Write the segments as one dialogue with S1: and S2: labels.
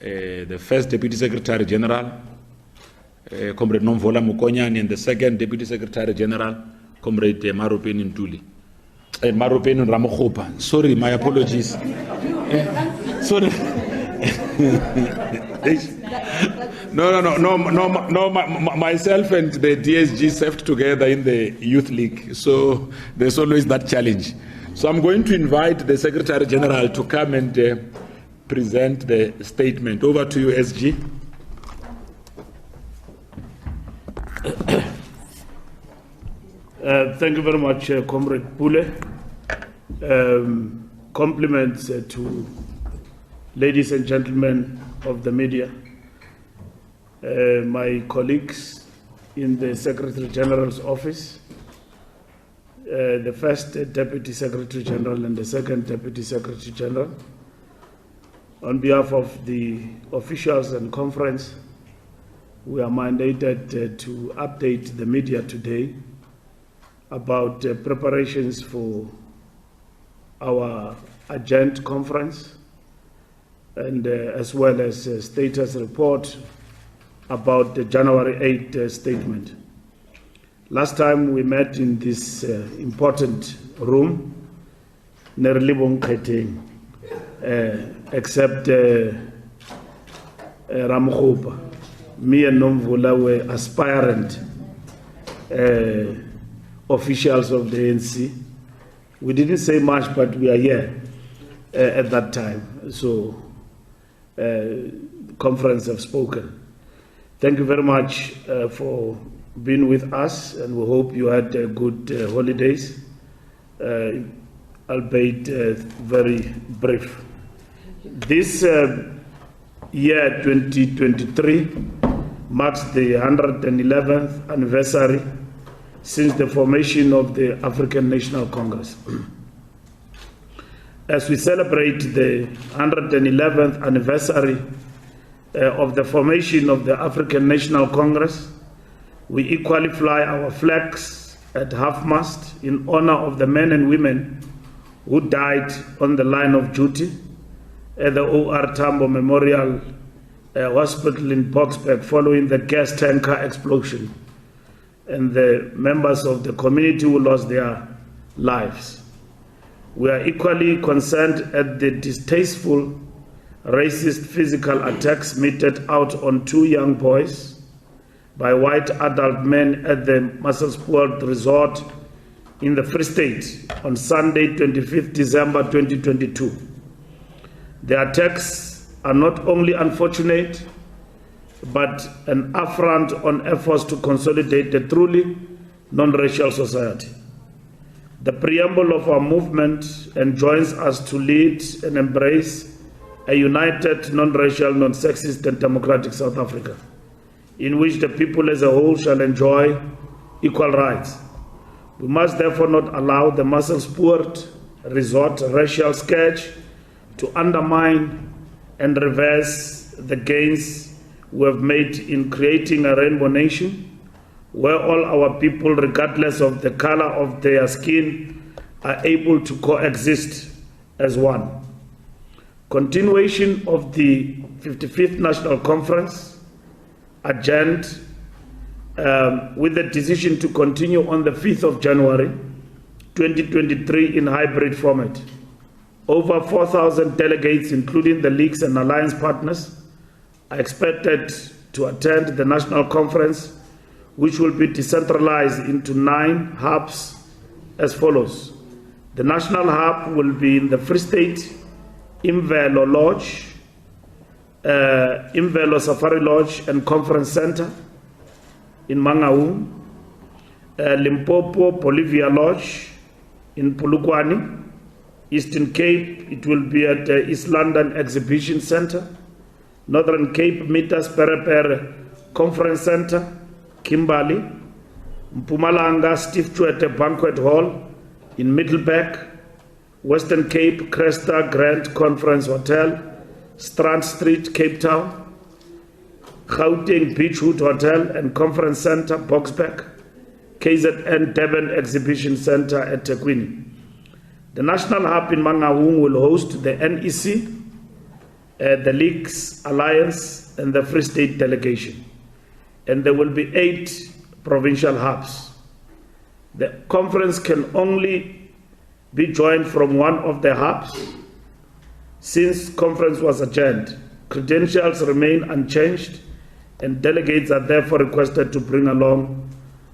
S1: the first Deputy Secretary General, Comrade Nomvola Mukonyani, and the second Deputy Secretary General, Comrade Marupeni Ntuli. Marupeni Ramokhopa. Sorry, my apologies. Sorry. No, myself and the DSG served together in the Youth League, so there's always that challenge. So I'm going to invite the Secretary General to come and present the statement. Over to you, SG.
S2: Thank you very much, Comrade Pule. Compliments to ladies and gentlemen of the media, my colleagues in the Secretary General's office, the first Deputy Secretary General and the second Deputy Secretary General. On behalf of the officials and conference, we are mandated to update the media today about preparations for our agenda conference, and as well as a status report about the January 8 statement. Last time we met in this important room, except Ramokhopa, me and Nomvola were aspirant officials of the ANC. We didn't say much, but we are here at that time. So conference have spoken. Thank you very much for being with us, and we hope you had good holidays, albeit very brief. This year 2023 marks the 111th anniversary since the formation of the African National Congress. As we celebrate the 111th anniversary of the formation of the African National Congress, we equally fly our flags at half-mast in honor of the men and women who died on the line of duty at the O.R. Tambo Memorial Hospital in Boksburg following the gas tanker explosion, and the members of the community who lost their lives. We are equally concerned at the distasteful, racist physical attacks meted out on two young boys by white adult men at the Musselsport Resort in the Free State on Sunday, 25th December 2022. The attacks are not only unfortunate, but an affront on efforts to consolidate a truly non-racial society. The preamble of our movement enjoins us to lead and embrace a united, non-racial, non-sexist and democratic South Africa, in which the people as a whole shall enjoy equal rights. We must therefore not allow the Musselsport Resort racial scourge to undermine and reverse the gains we have made in creating a rainbow nation, where all our people, regardless of the color of their skin, are able to coexist as one. Continuation of the 55th National Conference agenda with the decision to continue on the 5th of January 2023 in hybrid format. Over 4,000 delegates, including the leagues and alliance partners, are expected to attend the national conference, which will be decentralized into 9 hubs as follows. The national hub will be in the Free State, Imvelo Lodge, Imvelo Safari Lodge and Conference Center in Mangaung, Limpopo Bolivia Lodge in Polokwane, Eastern Cape, it will be at the East London Exhibition Center, Northern Cape, Mitas Perepere Conference Center, Kimberley, Mpumalanga, Steve Tshwete Banquet Hall in Middleburg, Western Cape, Cresta Grand Conference Hotel, Strand Street, Cape Town, Gauteng Beachwood Hotel and Conference Center, Boksburg, KZN Durban Exhibition Center at Tekwini. The National Hub in Mangaung will host the NEC, the Leagues Alliance, and the Free State delegation. And there will be 8 provincial hubs. The conference can only be joined from one of the hubs. Since conference was adjourned, credentials remain unchanged, and delegates are therefore requested to bring along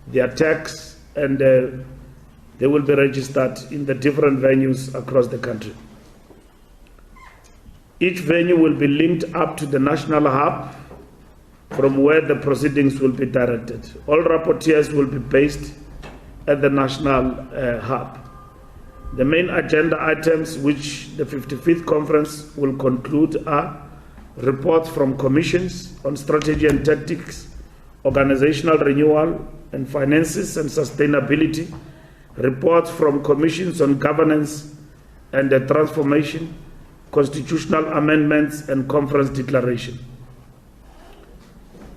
S2: their tags, and they will be registered in the different venues across the country. Each venue will be linked up to the national hub from where the proceedings will be directed. All rapporteurs will be based at the national hub. The main agenda items which the 55th conference will conclude are reports from commissions on strategy and tactics, organizational renewal and finances and sustainability, reports from commissions on governance and the transformation, constitutional amendments and conference declaration.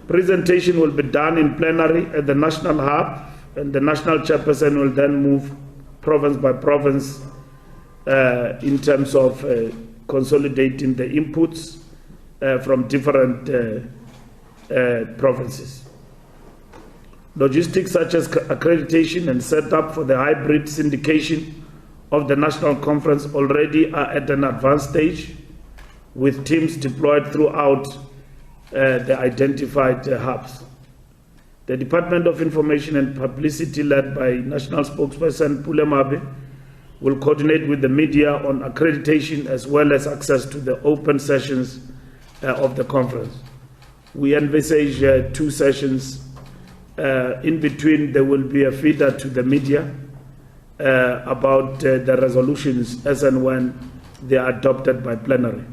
S2: Presentation will be done in plenary at the national hub, and the national chairperson will then move province by province in terms of consolidating the inputs from different provinces. Logistics such as accreditation and setup for the hybrid syndication of the national conference already are at an advanced stage, with teams deployed throughout the identified hubs. The Department of Information and Publicity, led by National Spokesperson Pule Mabe, will coordinate with the media on accreditation as well as access to the open sessions of the conference. We envisage 2 sessions. In between, there will be a feeder to the media about the resolutions as and when they are adopted by plenary.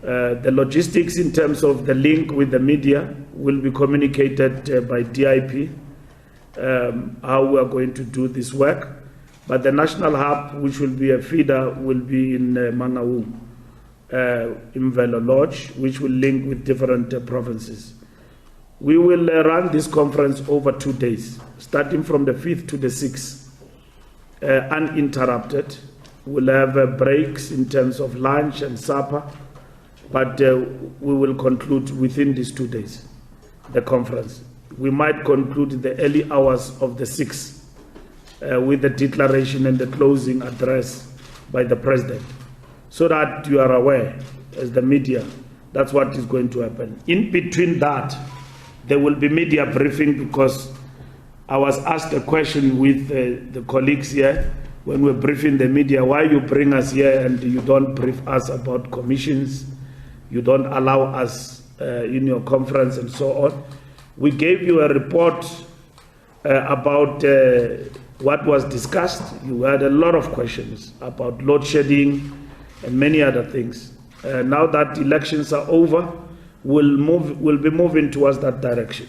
S2: The logistics in terms of the link with the media will be communicated by DIP, how we are going to do this work. But the national hub, which will be a feeder, will be in Mangaung, in Velo Lodge, which will link with different provinces. We will run this conference over 2 days, starting from the 5th to the 6th, uninterrupted. We'll have breaks in terms of lunch and supper, but we will conclude within these 2 days, the conference. We might conclude the early hours of the 6th with the declaration and the closing address by the president, so that you are aware, as the media, that's what is going to happen. In between that, there will be media briefing, because I was asked a question with the colleagues here when we're briefing the media, why you bring us here and you don't brief us about commissions, you don't allow us in your conference and so on. We gave you a report about what was discussed. You had a lot of questions about load shedding and many other things. Now that elections are over, we'll be moving towards that direction.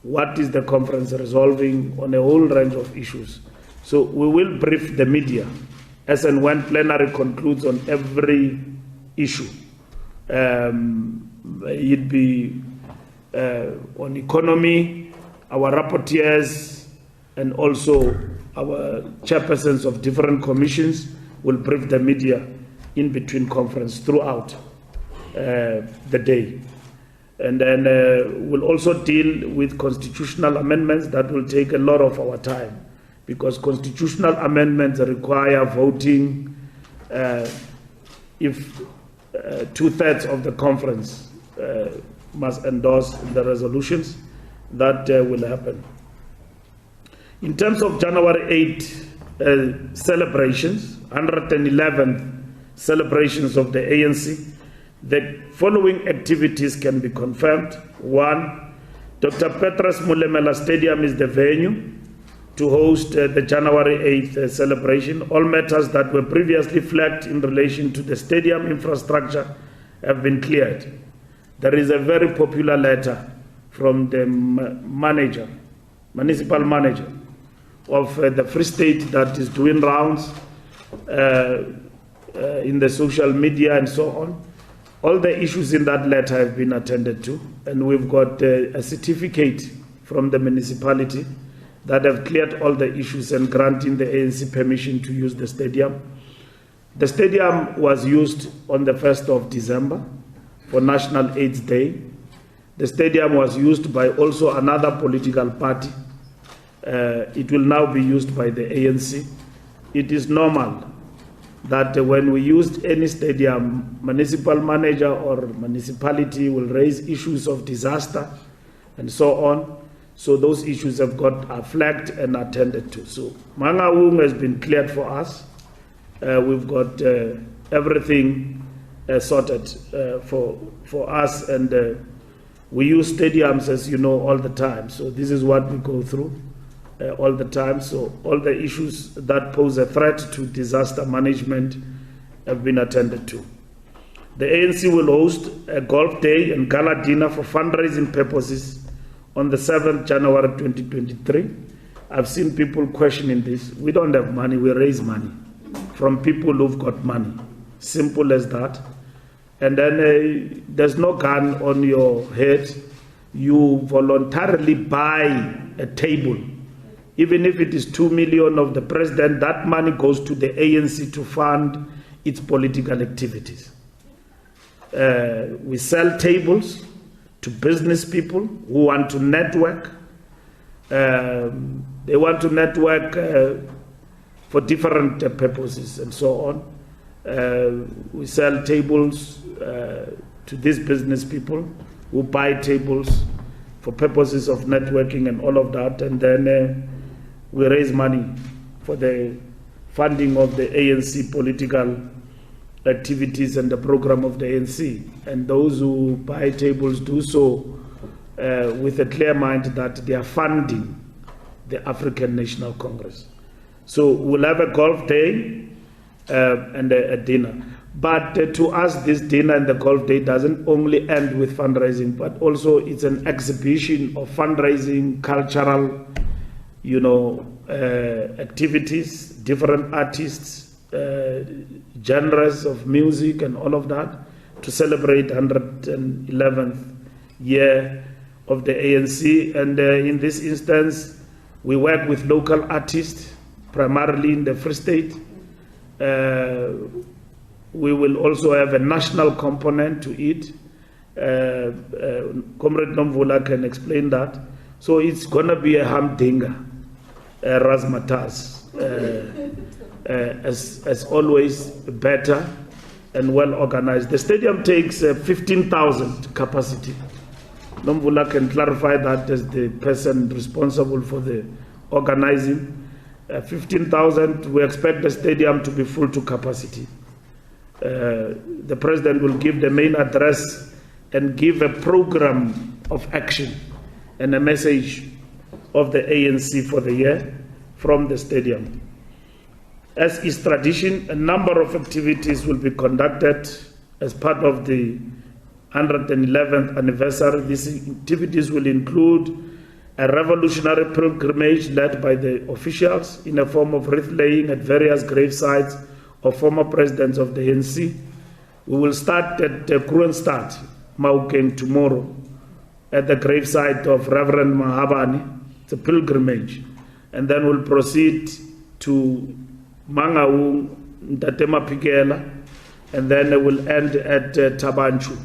S2: What is the conference resolving on a whole range of issues? So we will brief the media as and when plenary concludes on every issue. It be on economy, our rapporteurs, and also our chairpersons of different commissions will brief the media in between conference throughout the day. And then we'll also deal with constitutional amendments that will take a lot of our time, because constitutional amendments require voting if 2/3 of the conference must endorse the resolutions. That will happen. In terms of January 8 celebrations, 111th celebrations of the ANC, the following activities can be confirmed. 1, Dr. Petrus Mulemela Stadium is the venue to host the January 8th celebration. All matters that were previously flagged in relation to the stadium infrastructure have been cleared. There is a very popular letter from the municipal manager of the Free State that is doing rounds in the social media and so on. All the issues in that letter have been attended to, and we've got a certificate from the municipality that have cleared all the issues and granting the ANC permission to use the stadium. The stadium was used on the 1st of December for National AIDS Day. The stadium was used by also another political party. It will now be used by the ANC. It is normal that when we used any stadium, municipal manager or municipality will raise issues of disaster and so on. So those issues are flagged and attended to. So Mangaung has been cleared for us. We've got everything sorted for us, and we use stadiums, as you know, all the time. So this is what we go through all the time. So all the issues that pose a threat to disaster management have been attended to. The ANC will host a golf day and gala dinner for fundraising purposes on the 7th January 2023. I've seen people questioning this. We don't have money, we raise money from people who've got money. Simple as that. And then there's no gun on your head. You voluntarily buy a table. Even if it is 2 million of the president, that money goes to the ANC to fund its political activities. We sell tables to business people who want to network. They want to network for different purposes and so on. We sell tables to these business people who buy tables for purposes of networking and all of that, and then we raise money for the funding of the ANC political activities and the program of the ANC. And those who buy tables do so with a clear mind that they are funding the African National Congress. So we'll have a golf day and a dinner. But to us, this dinner and the golf day doesn't only end with fundraising, but also it's an exhibition of fundraising, cultural, activities, different artists, genres of music and all of that, to celebrate 111th year of the ANC. And in this instance, we work with local artists, primarily in the Free State. We will also have a national component to it. Comrade Mbalula can explain that. So it's going to be a humdinger, razzmatazz, as always, better and well organized. The stadium takes 15,000 capacity. Mbalula can clarify that as the person responsible for the organizing. 15,000, we expect the stadium to be full to capacity. The president will give the main address and give a program of action and a message of the ANC for the year from the stadium. As is tradition, a number of activities will be conducted as part of the 111th anniversary. These activities will include a revolutionary pilgrimage led by the officials in a form of wreath laying at various grave sites of former presidents of the ANC. We will start at Kroonstad, Maukeng, tomorrow at the gravesite of Reverend Mahabane. It's a pilgrimage. And then we'll proceed to Mangaung, Ntatema Fikile, and then it will end at Tabanchu,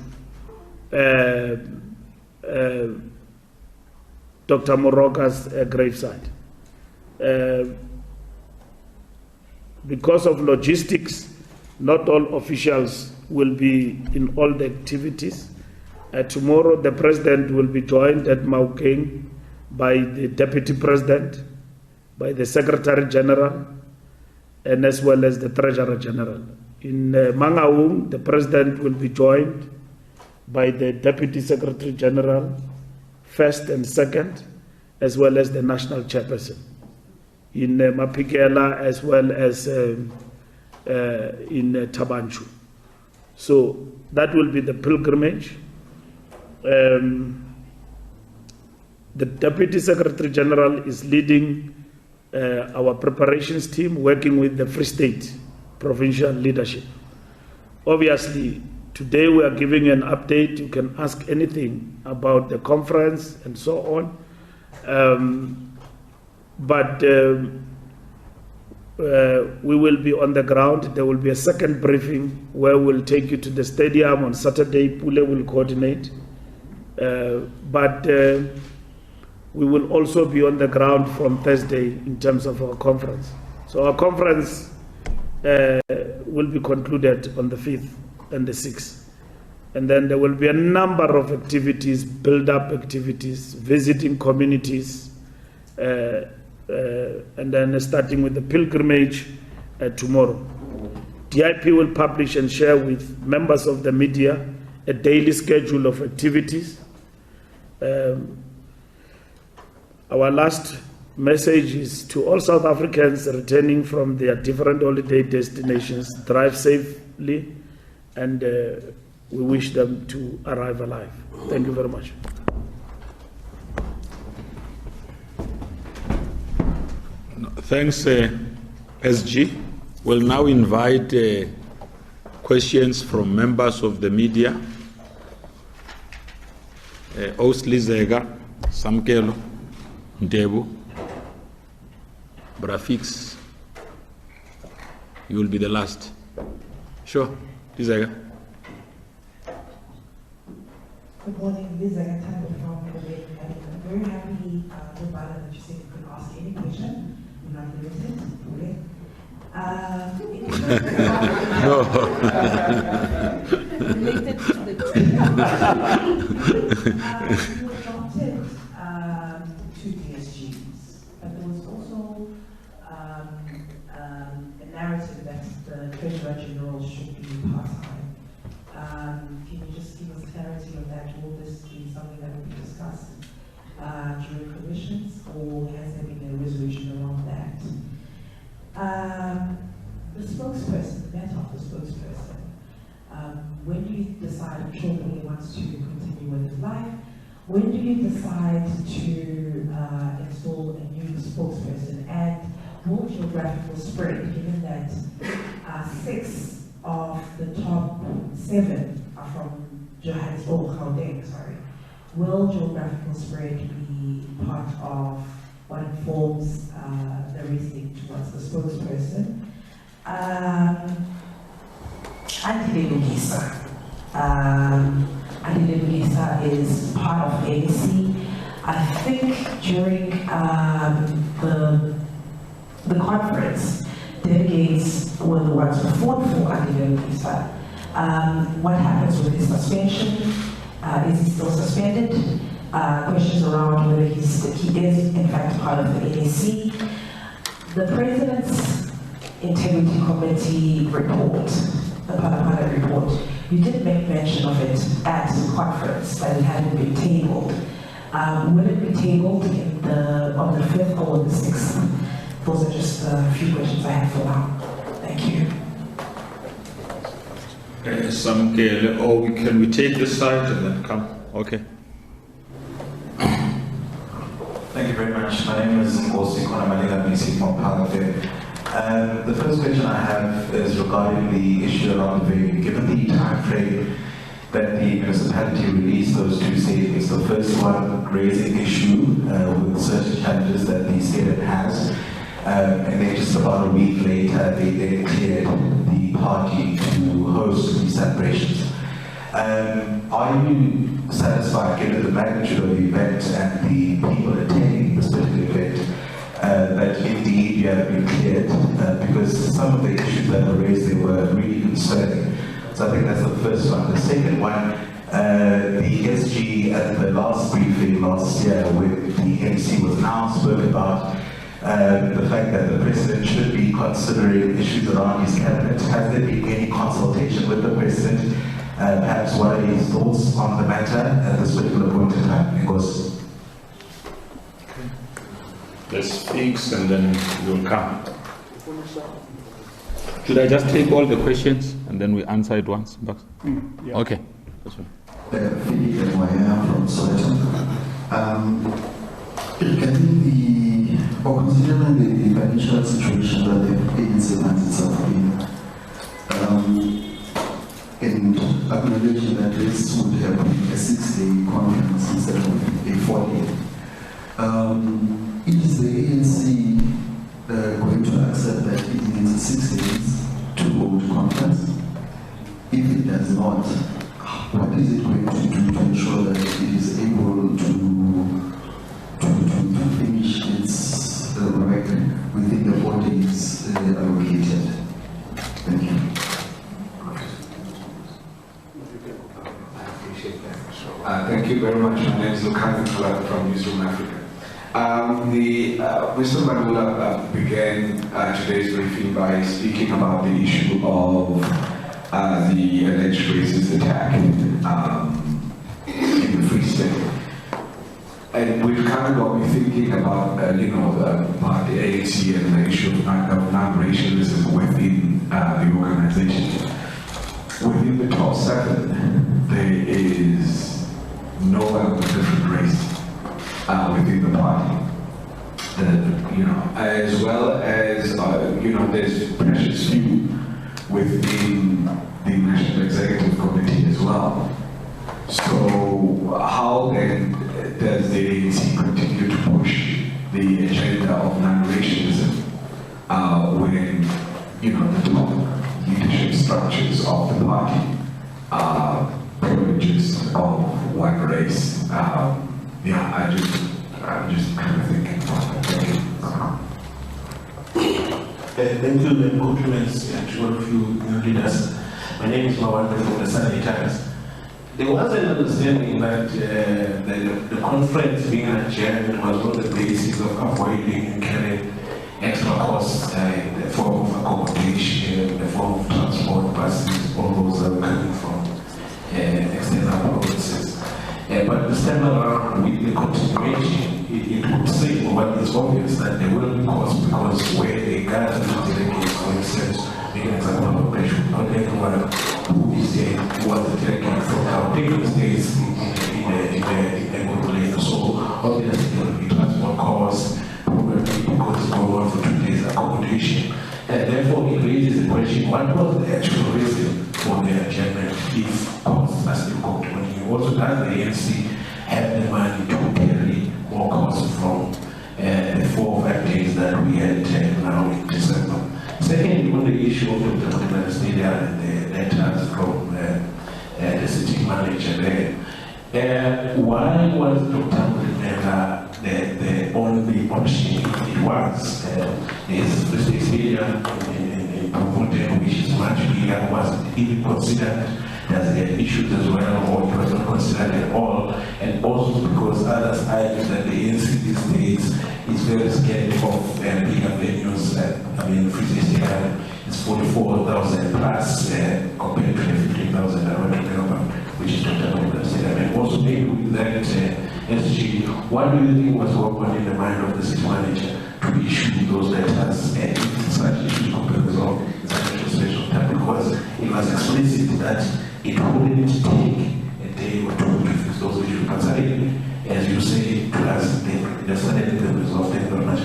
S2: Dr. Moroka's gravesite. Because of logistics, not all officials will be in all the activities. Tomorrow, the president will be joined at Maukeng by the deputy president, by the secretary general, and as well as the treasurer general. In Mangaung, the president will be joined by the deputy secretary general, first and second, as well as the national chairperson. In Mapikela, as well as in Tabanchu. So that will be the pilgrimage. The Deputy Secretary General is leading our preparations team, working with the Free State provincial leadership. Obviously, today we are giving an update. You can ask anything about the conference and so on. But we will be on the ground. There will be a second briefing where we'll take you to the stadium on Saturday. Pule will coordinate. But we will also be on the ground from Thursday in terms of our conference. So our conference will be concluded on the 5th and the 6th. And then there will be a number of activities, build-up activities, visiting communities, and then starting with the pilgrimage tomorrow. DIP will publish and share with members of the media a daily schedule of activities. Our last message is to all South Africans returning from their different holiday destinations: drive safely, and we wish them to arrive alive. Thank you very much.
S1: Thanks, SG. We'll now invite questions from members of the media. Osli Zega, Samkelo, Ndebu, Brafix. You will be the last. Sure, Zega.
S3: Good morning, Liz Agatha from the I'm very happy, Mbalula, that you said you could ask any question. You're not limited. Okay?
S1: No.
S3: Related to the you adopted 2 DSGs, but there was also a narrative that the Treasurer General should be part-time. Can you just give us clarity on that? Will this be something that will be discussed during commissions, or has there been a resolution around that? The spokesperson, the matter of the spokesperson, when do you decide, I'm sure he wants to continue with his life, when do you decide to install a new spokesperson, and will geographical spread, given that 6 of the top 7 are from Johannesburg, will geographical spread be part of what informs the reasoning towards the spokesperson? Andile Lugisa is part of ANC. I think during the conference, delegates were the ones who fought for Andile Lugisa. What happens with his suspension? Is he still suspended? Questions around whether he is in fact part of the ANC. The President's Integrity Committee report, the Parapara report, you did make mention of it at the conference, but it hadn't been tabled. Will it be tabled on the 5th or the 6th? Those are just a few questions I have for now. Thank you.
S1: Or can we take this side and then come? Okay.
S4: Thank you very much. My name is Ngosi Konamalinga Misi from Palafe. The first question I have is regarding the issue around the venue. Given the time frame that the municipality released those 2 statements, the first one raising issue with certain challenges that the state has, and then just about a week later, they then cleared the party to host these celebrations. Are you satisfied, given the magnitude of the event and the people attending this particular event, that indeed you have been cleared? Because some of the issues that were raised there were really concerning. So I think that's the first one. The second one, the SG at the last briefing last year when the MC was announced spoke about the fact that the President should be considering issues around his cabinet. Has there been any consultation with the President? Perhaps what are his thoughts on the matter at this particular point in time? Because
S1: Let's fix and then you'll come. Should I just take all the questions and then we answer it once?
S2: Yeah.
S1: Okay. That's fine.
S5: Fikile from Soweto. Regarding considering the financial situation that the ANC finds itself in, and acknowledging that this would have been a 6-day conference instead of a 4-day, is the ANC going to accept that has not, what is it going to do to ensure that it is able to finish its work within the bodies allocated? Thank you.
S6: Thank you very much. My name is Luthuli House from Newsroom Africa. Mr. Mbalula began today's briefing by speaking about the issue of the alleged racist attack in the Free State. And we've kind of got me thinking about, about the ANC and the issue of non-racialism within the organization. Within the top 7, there is no one with different race within the party. As well as, there's precious few within the National Executive Committee as well. So how then does the ANC continue to push the agenda of non-racialism when, the top leadership structures of the party are privileges of one race? I'm just kind of thinking about that.
S7: Thank you, and compliments to all of you new leaders. My name is Mbalula from the Sunday Times. There was an understanding that the conference being adjourned was on the basis of avoiding incurring extra costs in the form of accommodation, in the form of transport, buses, all those that were coming from external provinces. But this time around, with the continuation, it would seem what is obvious that there will be costs because where they gather the delegates, for instance, make an example of operation, not everyone who is there was the delegate from our different states in a population. So obviously there will be transport costs, probably because it's going on for 2 days accommodation. And therefore it raises the question, what was the actual reason for the adjournment if costs are still going to continue? Also, does the ANC have the money to carry more costs from the 4 or 5 days that we had now in December? Secondly, on the issue of Dr. Mbalula Stadium and the letters from the city manager there, why was Dr. Mbalula the only option? It was his stadium in Bloemfontein, which is much bigger, wasn't even considered. Does it have issues as well, or it was not considered at all? And also because others argue that the ANC these days is very scared of bigger venues. Free State is 44,000 plus compared to the 15,000 I want to remember, which is Dr. Mbalula Stadium. And also maybe with that SG, what do you think was going on in the mind of the city manager to issue those letters and such issues could be resolved in such a special time? Because it was explicit that it wouldn't take a day or 2 to fix those issues. But suddenly, as you say to us, they suddenly they resolved it very much.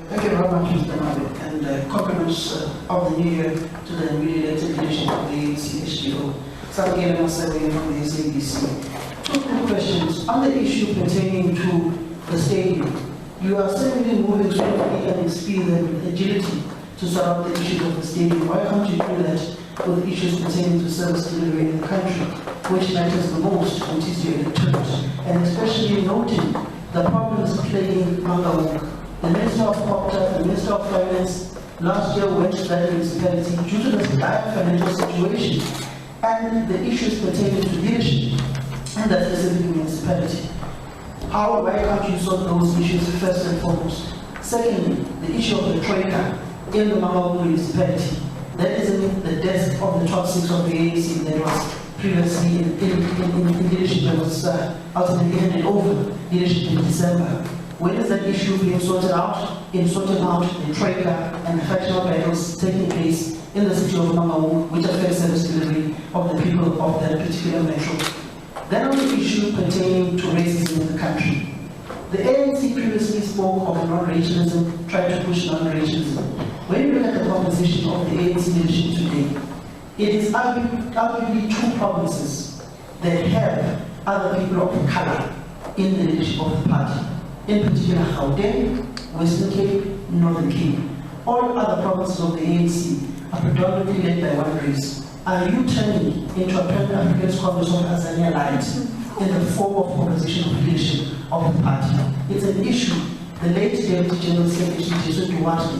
S8: Thank you very much, Mr. Mabe, and compliments of the new year to the newly elected leadership of the ANC SGO. Again, I'm from the SABC. 2 quick questions. On the issue pertaining to the stadium, you are certainly moving swiftly and with speed and agility to sort out the issues of the stadium. Why can't you do that with issues pertaining to service delivery in the country, which matters the most to your electorate, and especially noting the problems plaguing Mangaung? The Minister of Culture, the Minister of Finance, last year went to that municipality due to the dire financial situation and the issues pertaining to leadership in that specific municipality. Why can't you sort those issues first and foremost? Secondly, the issue of the troika in the Mangaung municipality. That is in the desk of the top 6 of the ANC that was previously in leadership that was ultimately handed over leadership in December. When is that issue being sorted out? In sorting out the troika and the factional battles taking place in the city of Mangaung, which affects service delivery of the people of that particular metro. Then on the issue pertaining to racism in the country. The ANC previously spoke of non-racialism, tried to push non-racialism. When you look at the composition of the ANC leadership today, it is arguably 2 provinces that have other people of color in the leadership of the party, in particular Gauteng, Western Cape, Northern Cape. All other provinces of the ANC are predominantly led by one race. Are you turning into a Pan-Africanist Congress of Tanzania light in the form of opposition of leadership of the party? It's an issue the late Deputy General Secretary Jesus Duarte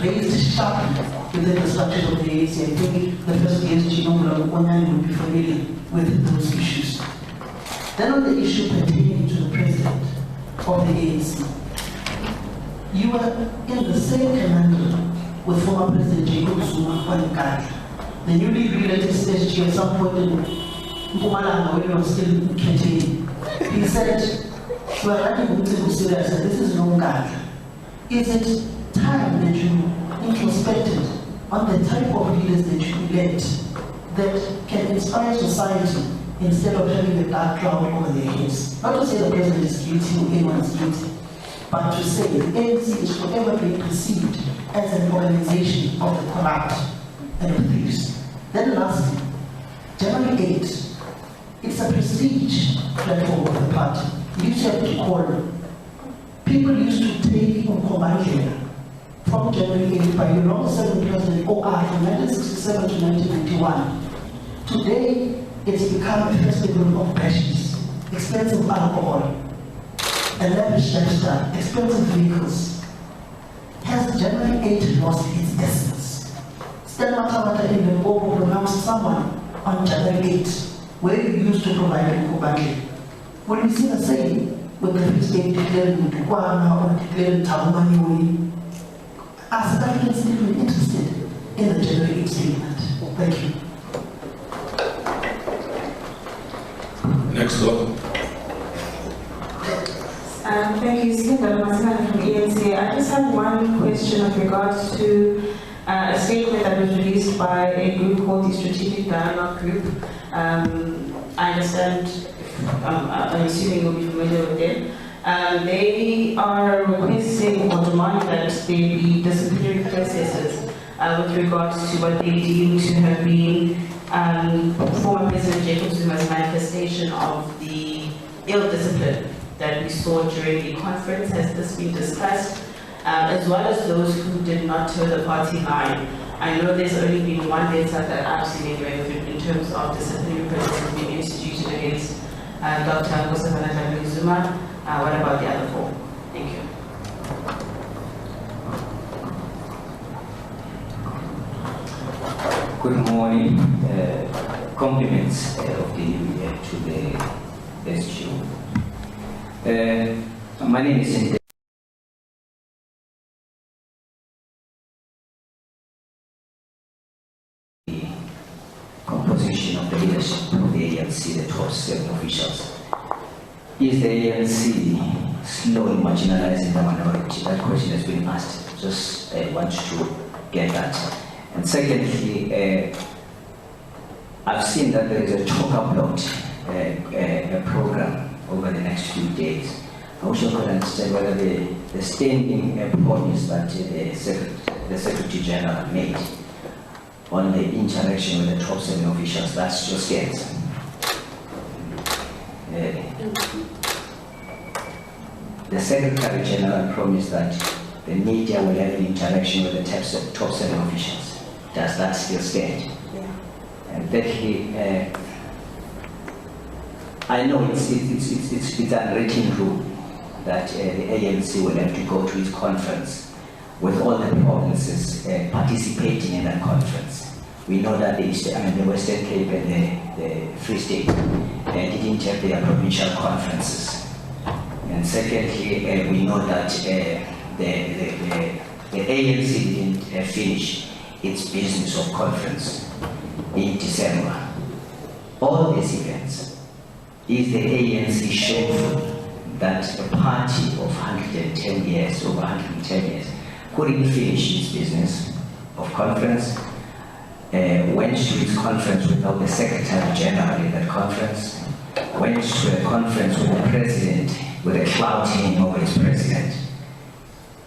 S8: raised sharply within the structure of the ANC. I think the first DSG Mbalula would be familiar with those issues. Then on the issue pertaining to the president of the ANC, you were in the same conundrum with former President Jacob Zuma on Uganda. The newly re-elected SG at some point in Mpumalanga, when he was still in KTN, he said, "We are running into serious, and this is no Uganda." Is it time that you introspected on the type of leaders that you elect that can inspire society instead of having a dark cloud over their heads? Not to say the president is guilty or anyone is guilty, but to say the ANC is forever being perceived as an organization of the corrupt and of thieves. Then lastly, January 8, it's a prestige platform of the party. You used to have to call. People used to take Mbalula from January 8 by your long-serving president OR from 1967 to 1991. Today, it's become a festival of passions, expensive alcohol, a lavish lifestyle, expensive vehicles. Has January 8 lost its essence? Stella Matamata in the Bobo pronounced someone on January 8, where you used to provide Mbalula. Will we see the same with the free state declaring Mutukwana or declaring Tabumaniwi? Are South Africans still interested in the January 8 statement? Thank you.
S1: Next one.
S9: Thank you, Mbalula from ANC. I just have one question with regards to a statement that was released by a group called the Strategic Dialogue Group. I understand, I'm assuming you'll be familiar with them. They are requesting or demanding that there be disciplinary processes with regards to what they deem to have been former President Jacob Zuma's manifestation of the ill discipline that we saw during the conference. Has this been discussed? As well as those who did not toe the party line. I know there's only been one letter that I've seen in terms of disciplinary processes being instituted against Dr. Zuma. What about the other four? Thank you.
S10: Good morning. Compliments of the new year to the SGO. My name is composition of the leadership of the ANC, the top 7 officials. Is the ANC slowly marginalizing the minority? That question has been asked. Just want to get that. And secondly, I've seen that there is a chock-a-block program over the next few days. I wish I could understand whether the standing promise that the Secretary General made on the interaction with the top 7 officials, that's your stance. The Secretary General promised that the media will have an interaction with the top 7 officials. Does that still stand?
S9: Yeah.
S10: And thirdly, I know it's unwritten rule that the ANC will have to go to its conference with all the provinces participating in that conference. We know that the Western Cape and the Free State didn't have their provincial conferences. And secondly, we know that the ANC didn't finish its business of conference in December. All these events, is the ANC shameful that a party of 110 years, over 110 years, couldn't finish its business of conference, went to its conference without the Secretary General in that conference, went to a conference with the President with a cloud hanging over its President,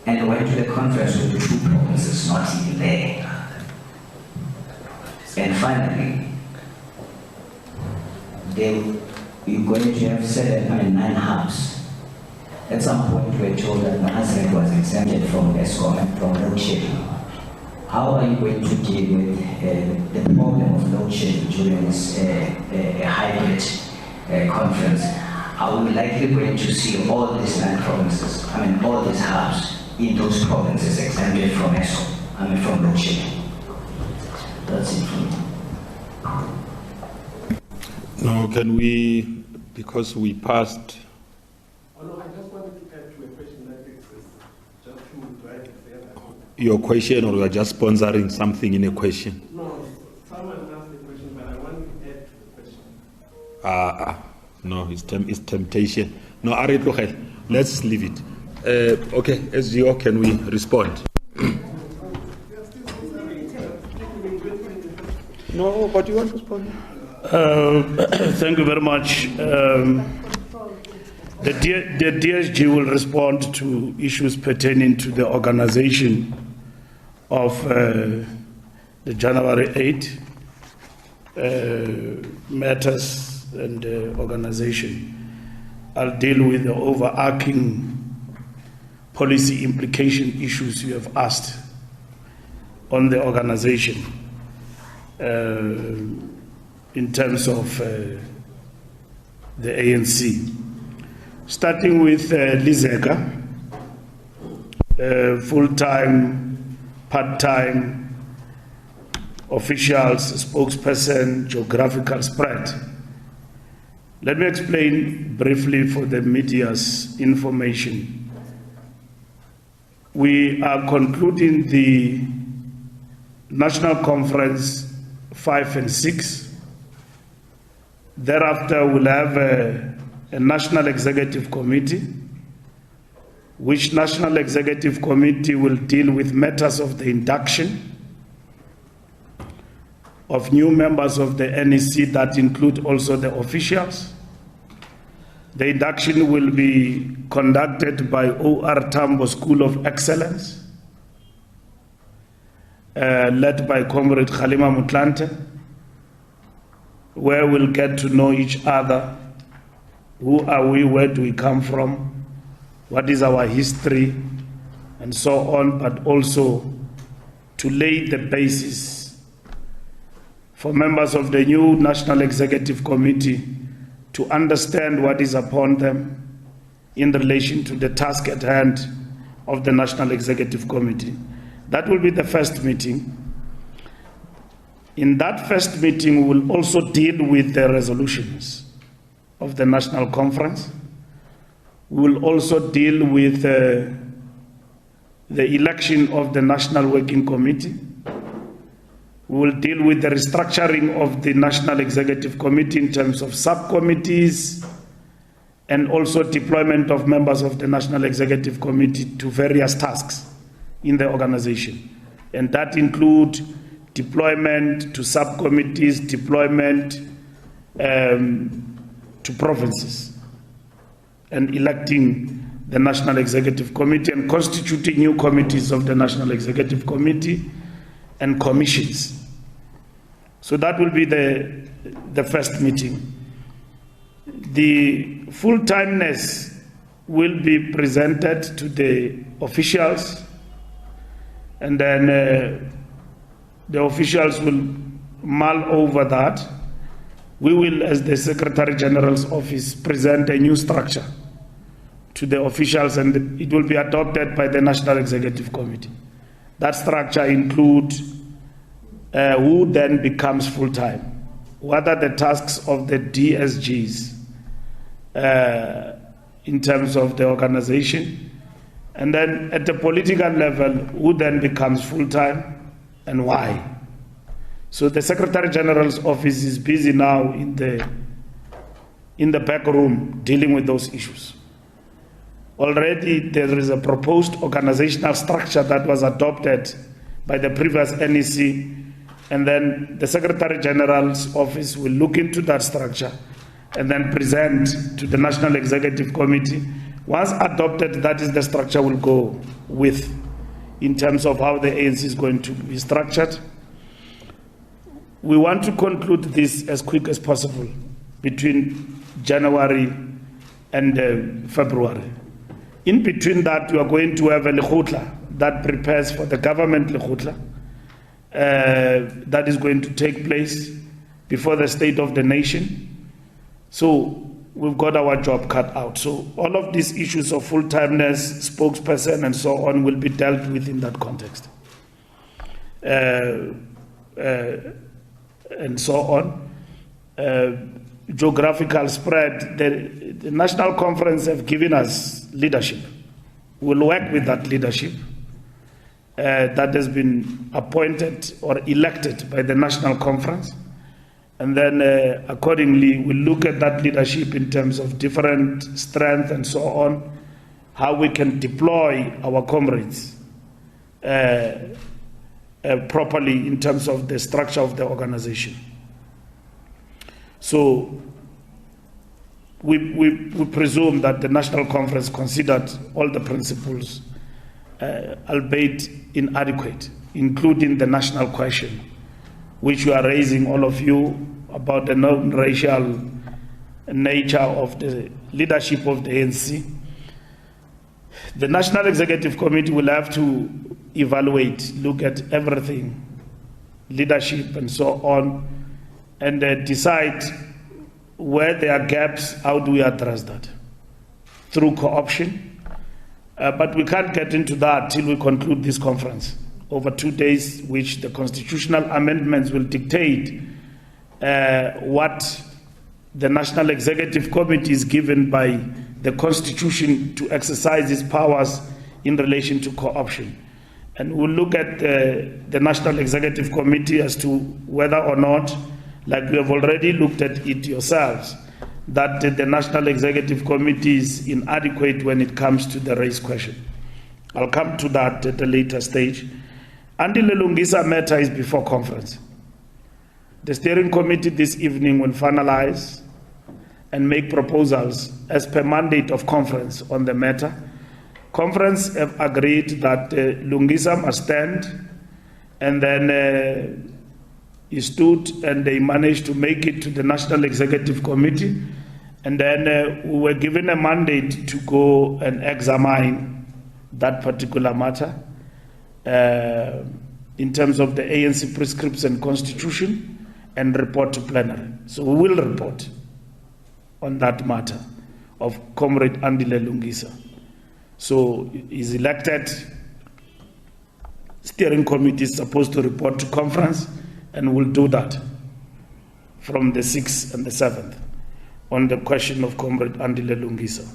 S10: and went to the conference with the 2 provinces not even there. And finally, you're going to have 9 hubs. At some point, we're told that Johannesburg was exempted from ESCOM and from load shedding. How are you going to deal with the problem of load shedding during this hybrid conference? Are we likely going to see all these 9 provinces, all these hubs in those provinces exempted from ESCOM, from load shedding? That's it from me.
S1: No, can we, because we passed.
S7: Oh, no, I just wanted to add to a question that exists, just to drive it there.
S1: Your question, or you are just sponsoring something in a question?
S7: No, someone asked the question, but I want to add to the question.
S1: No, it's temptation. No, let's leave it. Okay, SGO, can we respond? No, but you want to respond?
S2: Thank you very much. The DSG will respond to issues pertaining to the organization of the January 8 matters and organization. I'll deal with the overarching policy implication issues you have asked on the organization. In terms of the ANC. Starting with Lizeka, full-time, part-time, officials, spokesperson, geographical spread. Let me explain briefly for the media's information. We are concluding the National Conference 5 and 6. Thereafter, we'll have a National Executive Committee, which National Executive Committee will deal with matters of the induction of new members of the NEC that include also the officials. The induction will be conducted by O.R. Tambo School of Excellence, led by Comrade Khalima Mutlante, where we'll get to know each other. Who are we? Where do we come from? What is our history? And so on, but also to lay the basis for members of the new National Executive Committee to understand what is upon them in relation to the task at hand of the National Executive Committee. That will be the first meeting. In that first meeting, we will also deal with the resolutions of the National Conference. We will also deal with the election of the National Working Committee. We will deal with the restructuring of the National Executive Committee in terms of subcommittees and also deployment of members of the National Executive Committee to various tasks in the organization. And that includes deployment to subcommittees, deployment to provinces, and electing the National Executive Committee and constituting new committees of the National Executive Committee and commissions. So that will be the first meeting. The full-timeness will be presented to the officials, and then the officials will mull over that. We will, as the Secretary General's office, present a new structure to the officials, and it will be adopted by the National Executive Committee. That structure includes who then becomes full-time, what are the tasks of the DSGs in terms of the organization, and then at the political level, who then becomes full-time and why. So the Secretary General's office is busy now in the back room dealing with those issues. Already there is a proposed organizational structure that was adopted by the previous NEC, and then the Secretary General's office will look into that structure and then present to the National Executive Committee. Once adopted, that is the structure we'll go with in terms of how the ANC is going to be structured. We want to conclude this as quick as possible between January and February. In between that, we are going to have a Lekgotla that prepares for the government Lekgotla that is going to take place before the State of the Nation. So we've got our job cut out. So all of these issues of full-timeness, spokesperson, and so on will be dealt with in that context. And so on. Geographical spread, the National Conference have given us leadership. We'll work with that leadership that has been appointed or elected by the National Conference. And then accordingly, we'll look at that leadership in terms of different strength and so on, how we can deploy our comrades properly in terms of the structure of the organization. So we presume that the National Conference considered all the principles, albeit inadequate, including the national question, which you are raising, all of you, about the non-racial nature of the leadership of the ANC. The National Executive Committee will have to evaluate, look at everything, leadership and so on, and decide where there are gaps, how do we address that? Through co-option. But we can't get into that till we conclude this conference over 2 days, which the constitutional amendments will dictate what the National Executive Committee is given by the Constitution to exercise its powers in relation to co-option. And we'll look at the National Executive Committee as to whether or not, like we have already looked at it yourselves, that the National Executive Committee is inadequate when it comes to the race question. I'll come to that at a later stage. Andile Lungisa matter is before conference. The steering committee this evening will finalize and make proposals as per mandate of conference on the matter. Conference have agreed that Lungisa must stand, and then he stood and they managed to make it to the National Executive Committee, and then we were given a mandate to go and examine that particular matter in terms of the ANC prescripts and constitution, and report to plenary. So we will report on that matter of Comrade Andile Lungisa. So he's elected, steering committee is supposed to report to conference, and we'll do that from the 6th and the 7th on the question of Comrade Andile Lungisa.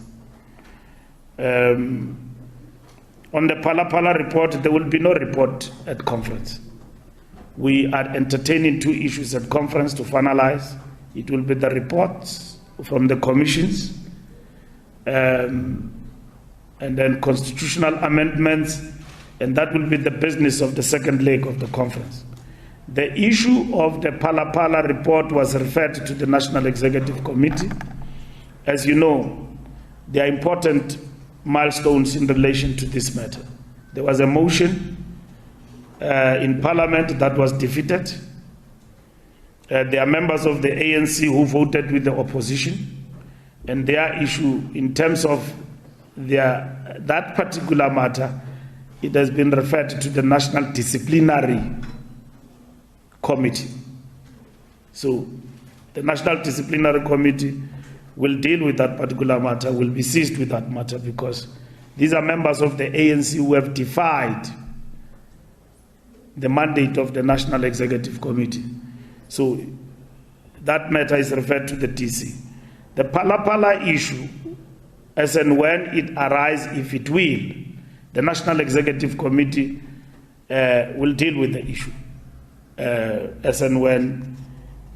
S2: On the Pala report, there will be no report at conference. We are entertaining 2 issues at conference to finalize. It will be the reports from the commissions, and then constitutional amendments, and that will be the business of the second leg of the conference. The issue of the Pala report was referred to the National Executive Committee. As you know, there are important milestones in relation to this matter. There was a motion in Parliament that was defeated. There are members of the ANC who voted with the opposition, and their issue in terms of that particular matter, it has been referred to the National Disciplinary Committee. So the National Disciplinary Committee will deal with that particular matter, will be seized with that matter, because these are members of the ANC who have defied the mandate of the National Executive Committee. So that matter is referred to the DC. The Pala issue, as and when it arises, if it will, the National Executive Committee will deal with the issue as and when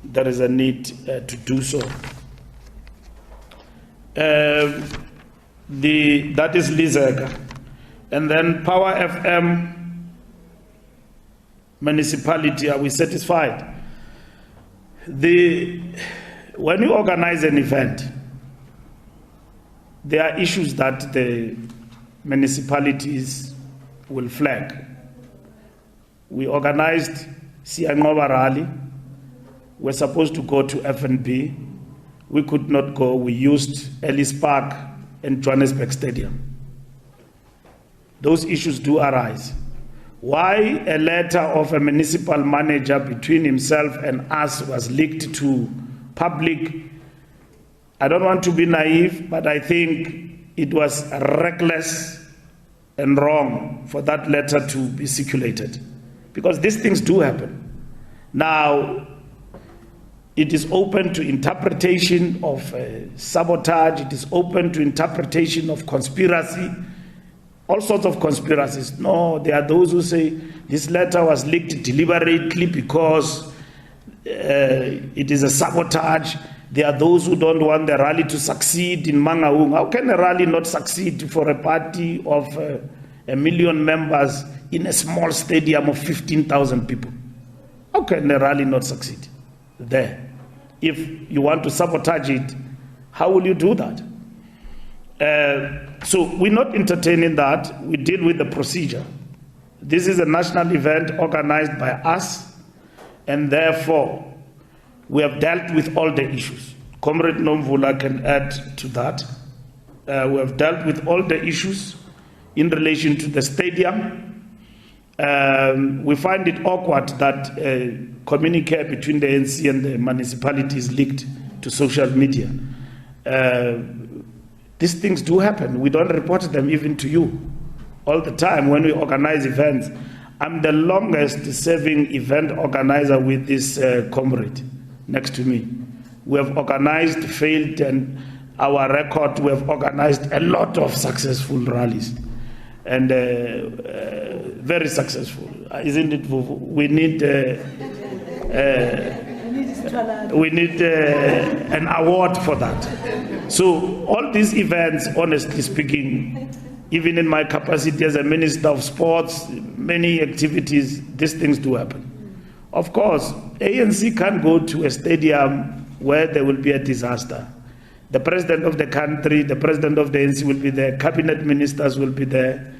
S2: there is a need to do so. That is Lizeka. And then Power FM municipality, are we satisfied? When you organize an event, there are issues that the municipalities will flag. We organized Siyanqoba rally. We're supposed to go to FNB. we could not go. We used Ellis Park and Johannesburg Stadium. Those issues do arise. Why a letter of a municipal manager between himself and us was leaked to public, I don't want to be naive, but I think it was reckless and wrong for that letter to be circulated, because these things do happen. Now, it is open to interpretation of sabotage, it is open to interpretation of conspiracy, all sorts of conspiracies. No, there are those who say this letter was leaked deliberately because it is a sabotage. There are those who don't want the rally to succeed in Mangaung. How can a rally not succeed for a party of 1 million members in a small stadium of 15,000 people? How can a rally not succeed there? If you want to sabotage it, how will you do that? So we're not entertaining that. We deal with the procedure. This is a national event organized by us, and therefore we have dealt with all the issues. Comrade Mbalula can add to that. We have dealt with all the issues in relation to the stadium. We find it awkward that communique between the ANC and the municipality is leaked to social media. These things do happen. We don't report them even to you all the time when we organize events. I'm the longest serving event organizer with this comrade next to me. We have organized, failed, and our record, we have organized a lot of successful rallies, and very successful, isn't it? We need an award for that. So all these events, honestly speaking, even in my capacity as a Minister of Sports, many activities, these things do happen. Of course, ANC can't go to a stadium where there will be a disaster. The president of the country, the president of the ANC will be there, cabinet ministers will be there,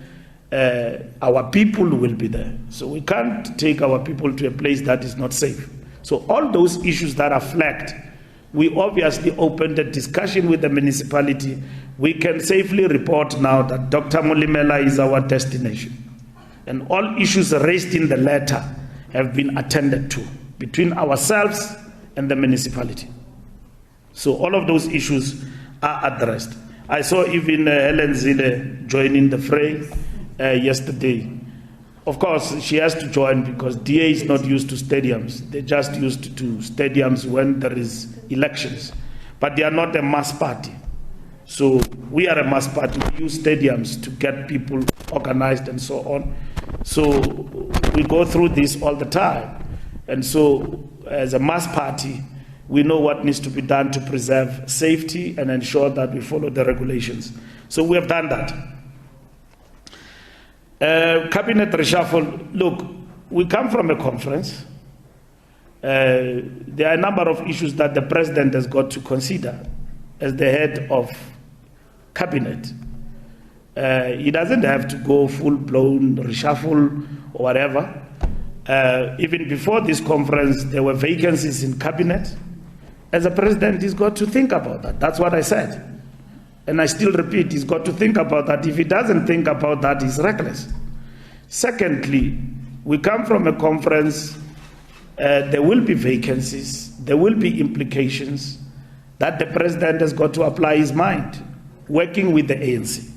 S2: our people will be there. So we can't take our people to a place that is not safe. So all those issues that are flagged, we obviously opened a discussion with the municipality. We can safely report now that Dr. Molimela is our destination. And all issues raised in the letter have been attended to between ourselves and the municipality. So all of those issues are addressed. I saw even Helen Zille joining the fray yesterday. Of course, she has to join because DA is not used to stadiums. They're just used to stadiums when there is elections. But they are not a mass party. So we are a mass party. We use stadiums to get people organized and so on. So we go through this all the time. And so as a mass party, we know what needs to be done to preserve safety and ensure that we follow the regulations. So we have done that. Cabinet reshuffle, look, we come from a conference. There are a number of issues that the president has got to consider as the head of cabinet. He doesn't have to go full-blown reshuffle or whatever. Even before this conference, there were vacancies in cabinet. As a president, he's got to think about that. That's what I said. And I still repeat, he's got to think about that. If he doesn't think about that, he's reckless. Secondly, we come from a conference, there will be vacancies, there will be implications that the president has got to apply his mind, working with the ANC.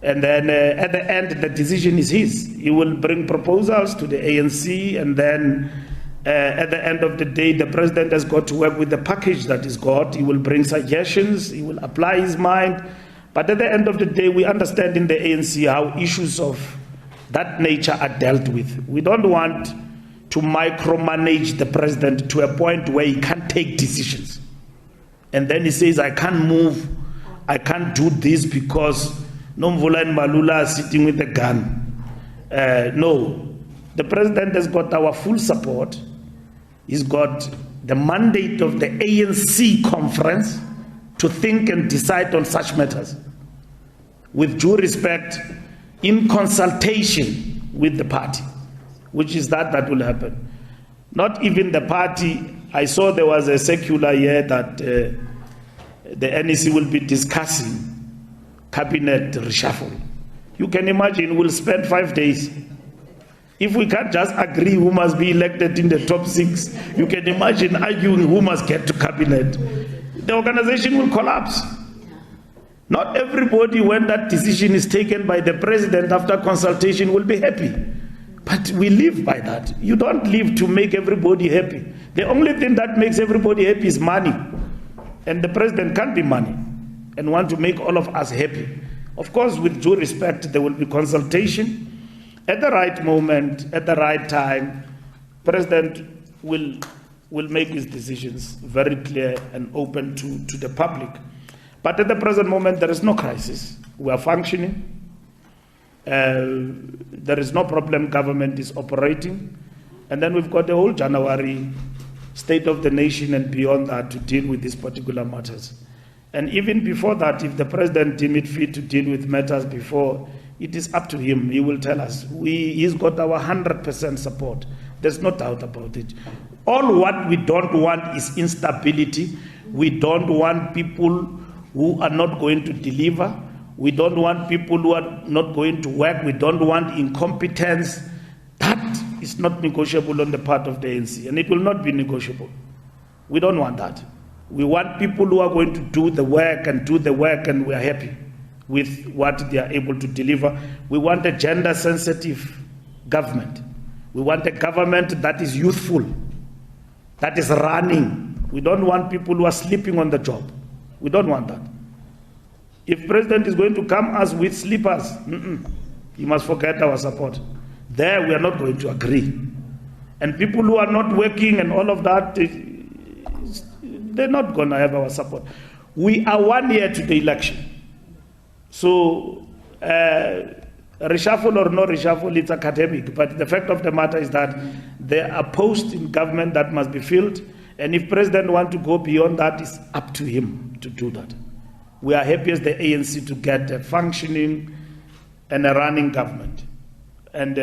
S2: And then at the end, the decision is his. He will bring proposals to the ANC, and then at the end of the day, the president has got to work with the package that he's got. He will bring suggestions, he will apply his mind. But at the end of the day, we understand in the ANC how issues of that nature are dealt with. We don't want to micromanage the president to a point where he can't take decisions. And then he says, I can't move, I can't do this because Mbalula and Mbalula are sitting with a gun. No, the president has got our full support. He's got the mandate of the ANC conference to think and decide on such matters with due respect, in consultation with the party, which is that will happen. Not even the party I saw there was a circular here that the NEC will be discussing cabinet reshuffle. You can imagine we'll spend 5 days. If we can't just agree who must be elected in the top 6, you can imagine arguing who must get to cabinet. The organization will collapse. Not everybody, when that decision is taken by the president after consultation, will be happy. But we live by that. You don't live to make everybody happy. The only thing that makes everybody happy is money. And the president can't be money and want to make all of us happy. Of course, with due respect, there will be consultation. At the right moment, at the right time, President will make his decisions very clear and open to the public. But at the present moment, there is no crisis. We are functioning. There is no problem. Government is operating. And then we've got the whole January State of the Nation and beyond that to deal with these particular matters. And even before that, if the President deems it fit to deal with matters before, it is up to him. He will tell us. He's got our 100% support. There's no doubt about it. All what we don't want is instability. We don't want people who are not going to deliver. We don't want people who are not going to work. We don't want incompetence. That is not negotiable on the part of the ANC, and it will not be negotiable. We don't want that. We want people who are going to do the work, and we are happy with what they are able to deliver. We want a gender-sensitive government. We want a government that is youthful, that is running. We don't want people who are sleeping on the job. We don't want that. If President is going to come us with sleepers, he must forget our support. There we are not going to agree. And people who are not working and all of that, they're not going to have our support. We are 1 year to the election. So, reshuffle or no reshuffle, it's academic. But the fact of the matter is that there are posts in government that must be filled. And if President wants to go beyond that, it's up to him to do that. We are happy as the ANC to get a functioning and a running government. And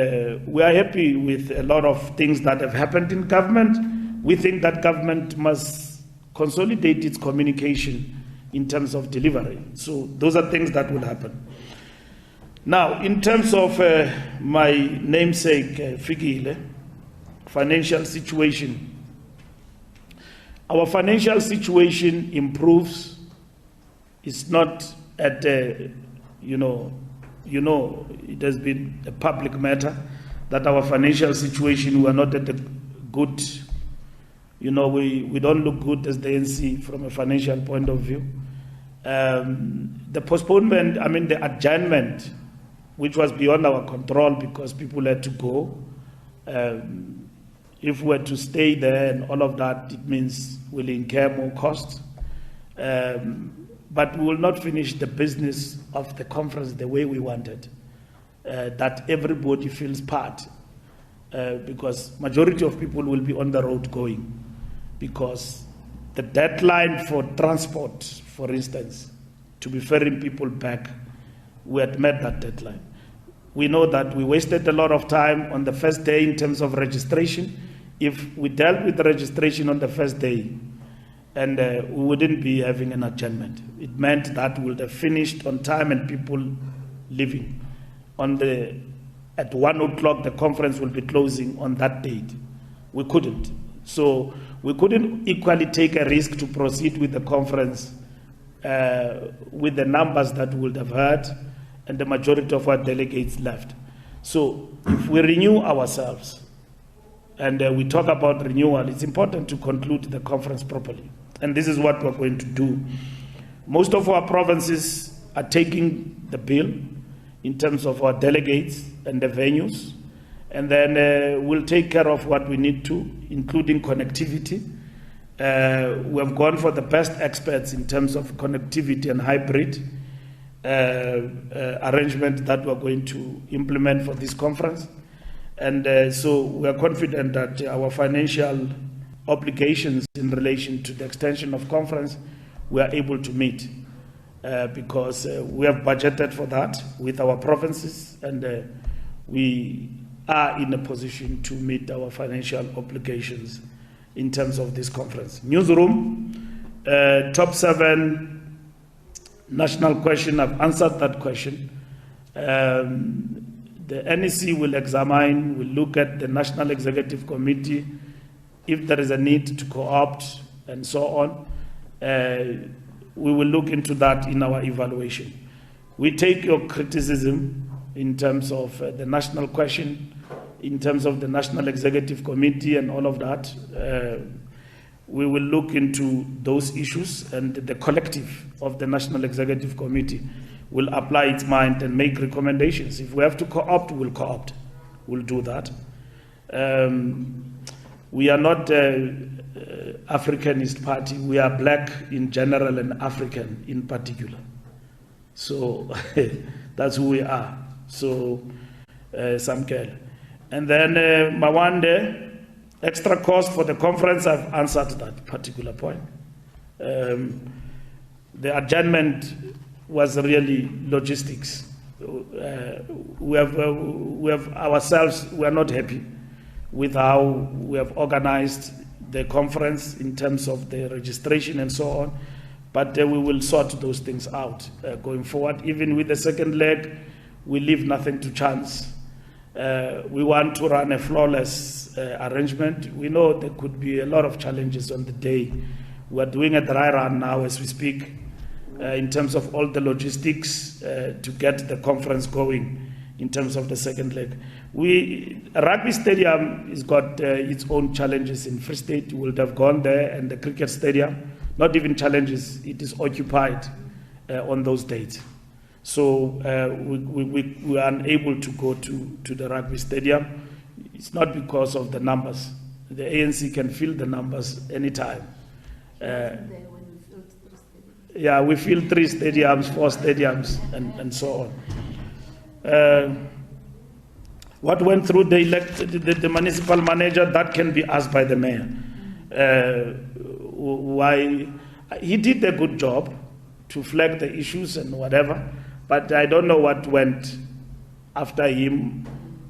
S2: we are happy with a lot of things that have happened in government. We think that government must consolidate its communication in terms of delivery. So those are things that will happen. Now, in terms of my namesake, Fikile, financial situation, our financial situation improves. It's not at, it has been a public matter that our financial situation, we are not at a good, we don't look good as the ANC from a financial point of view. The postponement, the adjournment, which was beyond our control because people had to go. If we were to stay there and all of that, it means we'll incur more costs. But we will not finish the business of the conference the way we wanted, that everybody feels part, because majority of people will be on the road going, because the deadline for transport, for instance, to be ferrying people back, we had met that deadline. We know that we wasted a lot of time on the first day in terms of registration. If we dealt with the registration on the first day, and we wouldn't be having an adjournment. It meant that we would have finished on time and people leaving. At 1 o'clock, the conference will be closing on that date. We couldn't. So we couldn't equally take a risk to proceed with the conference with the numbers that we would have heard and the majority of our delegates left. So if we renew ourselves and we talk about renewal, it's important to conclude the conference properly. And this is what we're going to do. Most of our provinces are taking the bill in terms of our delegates and the venues. And then we'll take care of what we need to, including connectivity. We have gone for the best experts in terms of connectivity and hybrid arrangement that we're going to implement for this conference. And so we are confident that our financial obligations in relation to the extension of conference, we are able to meet because we have budgeted for that with our provinces, and we are in a position to meet our financial obligations in terms of this conference. Newsroom, top 7 national question. I've answered that question. The NEC will examine, will look at the National Executive Committee, if there is a need to co-opt and so on. We will look into that in our evaluation. We take your criticism in terms of the national question, in terms of the National Executive Committee and all of that. We will look into those issues, and the collective of the National Executive Committee will apply its mind and make recommendations. If we have to co-opt, we'll co-opt. We'll do that. We are not an Africanist party. We are black in general and African in particular. So that's who we are. So, Samkel. And then Mawande, extra cost for the conference, I've answered that particular point. The adjournment was really logistics. We have ourselves, we are not happy with how we have organized the conference in terms of the registration and so on, but we will sort those things out going forward. Even with the second leg, we leave nothing to chance. We want to run a flawless arrangement. We know there could be a lot of challenges on the day. We are doing a dry run now as we speak in terms of all the logistics to get the conference going in terms of the second leg. Rugby Stadium has got its own challenges in Free State. We would have gone there, and the cricket stadium, not even challenges, it is occupied on those dates. So we are unable to go to the rugby stadium. It's not because of the numbers. The ANC can fill the numbers anytime. Yeah, we fill 3 stadiums, 4 stadiums, and so on. What went through the municipal manager, that can be asked by the mayor. Why he did a good job to flag the issues and whatever, but I don't know what went after him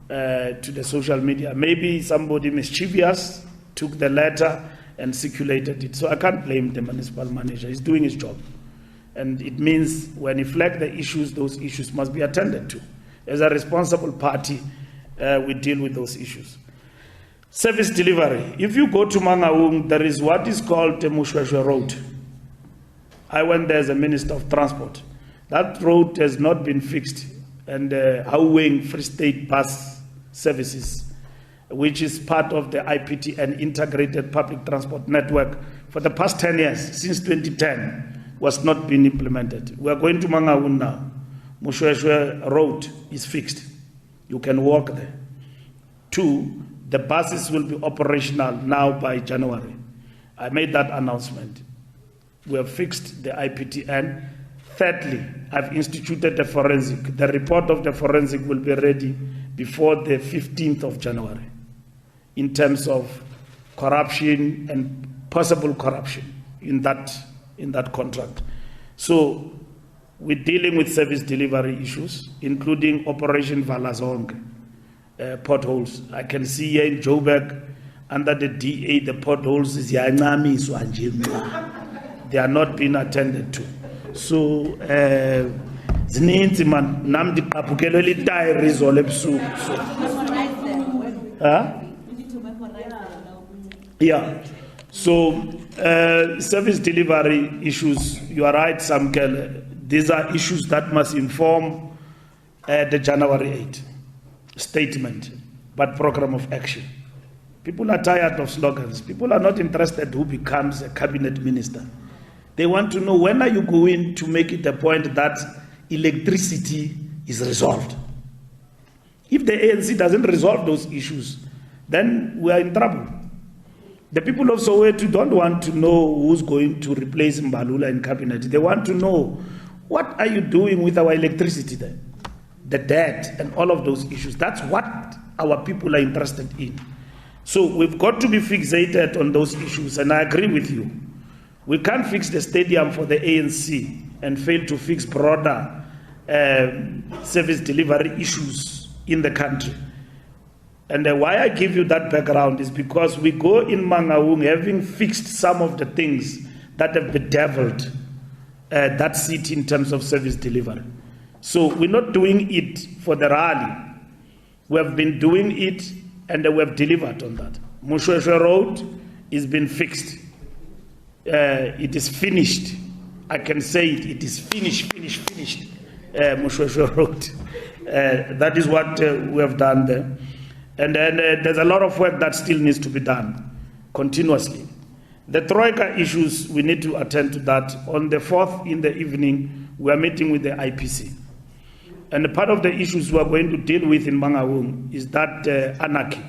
S2: to the social media. Maybe somebody mischievous took the letter and circulated it. So I can't blame the municipal manager. He's doing his job. And it means when he flagged the issues, those issues must be attended to. As a responsible party, we deal with those issues. Service delivery. If you go to Mangaung, there is what is called the Mushweshwe Road. I went there as a Minister of Transport. That road has not been fixed. And Hauweng Free State bus services, which is part of the IPTN, Integrated Public Transport Network, for the past 10 years, since 2010, was not being implemented. We are going to Mangaung now. Mushweshwe Road is fixed. You can walk there. 2, the buses will be operational now by January. I made that announcement. We have fixed the IPTN. Thirdly, I've instituted the forensic. The report of the forensic will be ready before the 15th of January in terms of corruption and possible corruption in that contract. So we're dealing with service delivery issues, including Operation Valazong, potholes. I can see here in Joburg, under the DA, the potholes is they are not being attended to. So, zininzi man namdi apukelo li diary zole busuku. Yeah. So, service delivery issues, you are right, Samkel. These are issues that must inform the January 8 statement, but program of action. People are tired of slogans. People are not interested who becomes a cabinet minister. They want to know, when are you going to make it a point that electricity is resolved? If the ANC doesn't resolve those issues, then we are in trouble. The people of Soweto don't want to know who's going to replace Mbalula in cabinet. They want to know, what are you doing with our electricity then? The debt and all of those issues. That's what our people are interested in. So we've got to be fixated on those issues, and I agree with you. We can't fix the stadium for the ANC and fail to fix broader service delivery issues in the country. And why I give you that background is because we go in Mangaung having fixed some of the things that have bedeviled that seat in terms of service delivery. So we're not doing it for the rally. We have been doing it and we have delivered on that. Mushweshwe Road is been fixed. It is finished. I can say it is finished. Mushweshwe Road. That is what we have done there. And then there's a lot of work that still needs to be done continuously. The Troika issues, we need to attend to that. On the 4th in the evening, we are meeting with the IPC. And part of the issues we are going to deal with in Mangaung is that anarchy,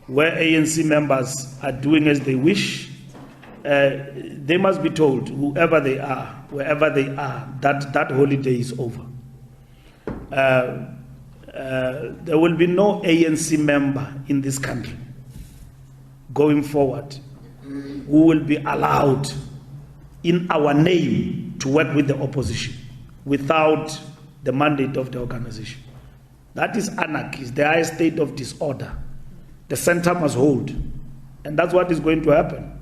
S2: where ANC members are doing as they wish. They must be told, whoever they are, wherever they are, that that holiday is over. There will be no ANC member in this country going forward who will be allowed in our name to work with the opposition without the mandate of the organization. That is anarchy, it's the highest state of disorder. The center must hold, and that's what is going to happen.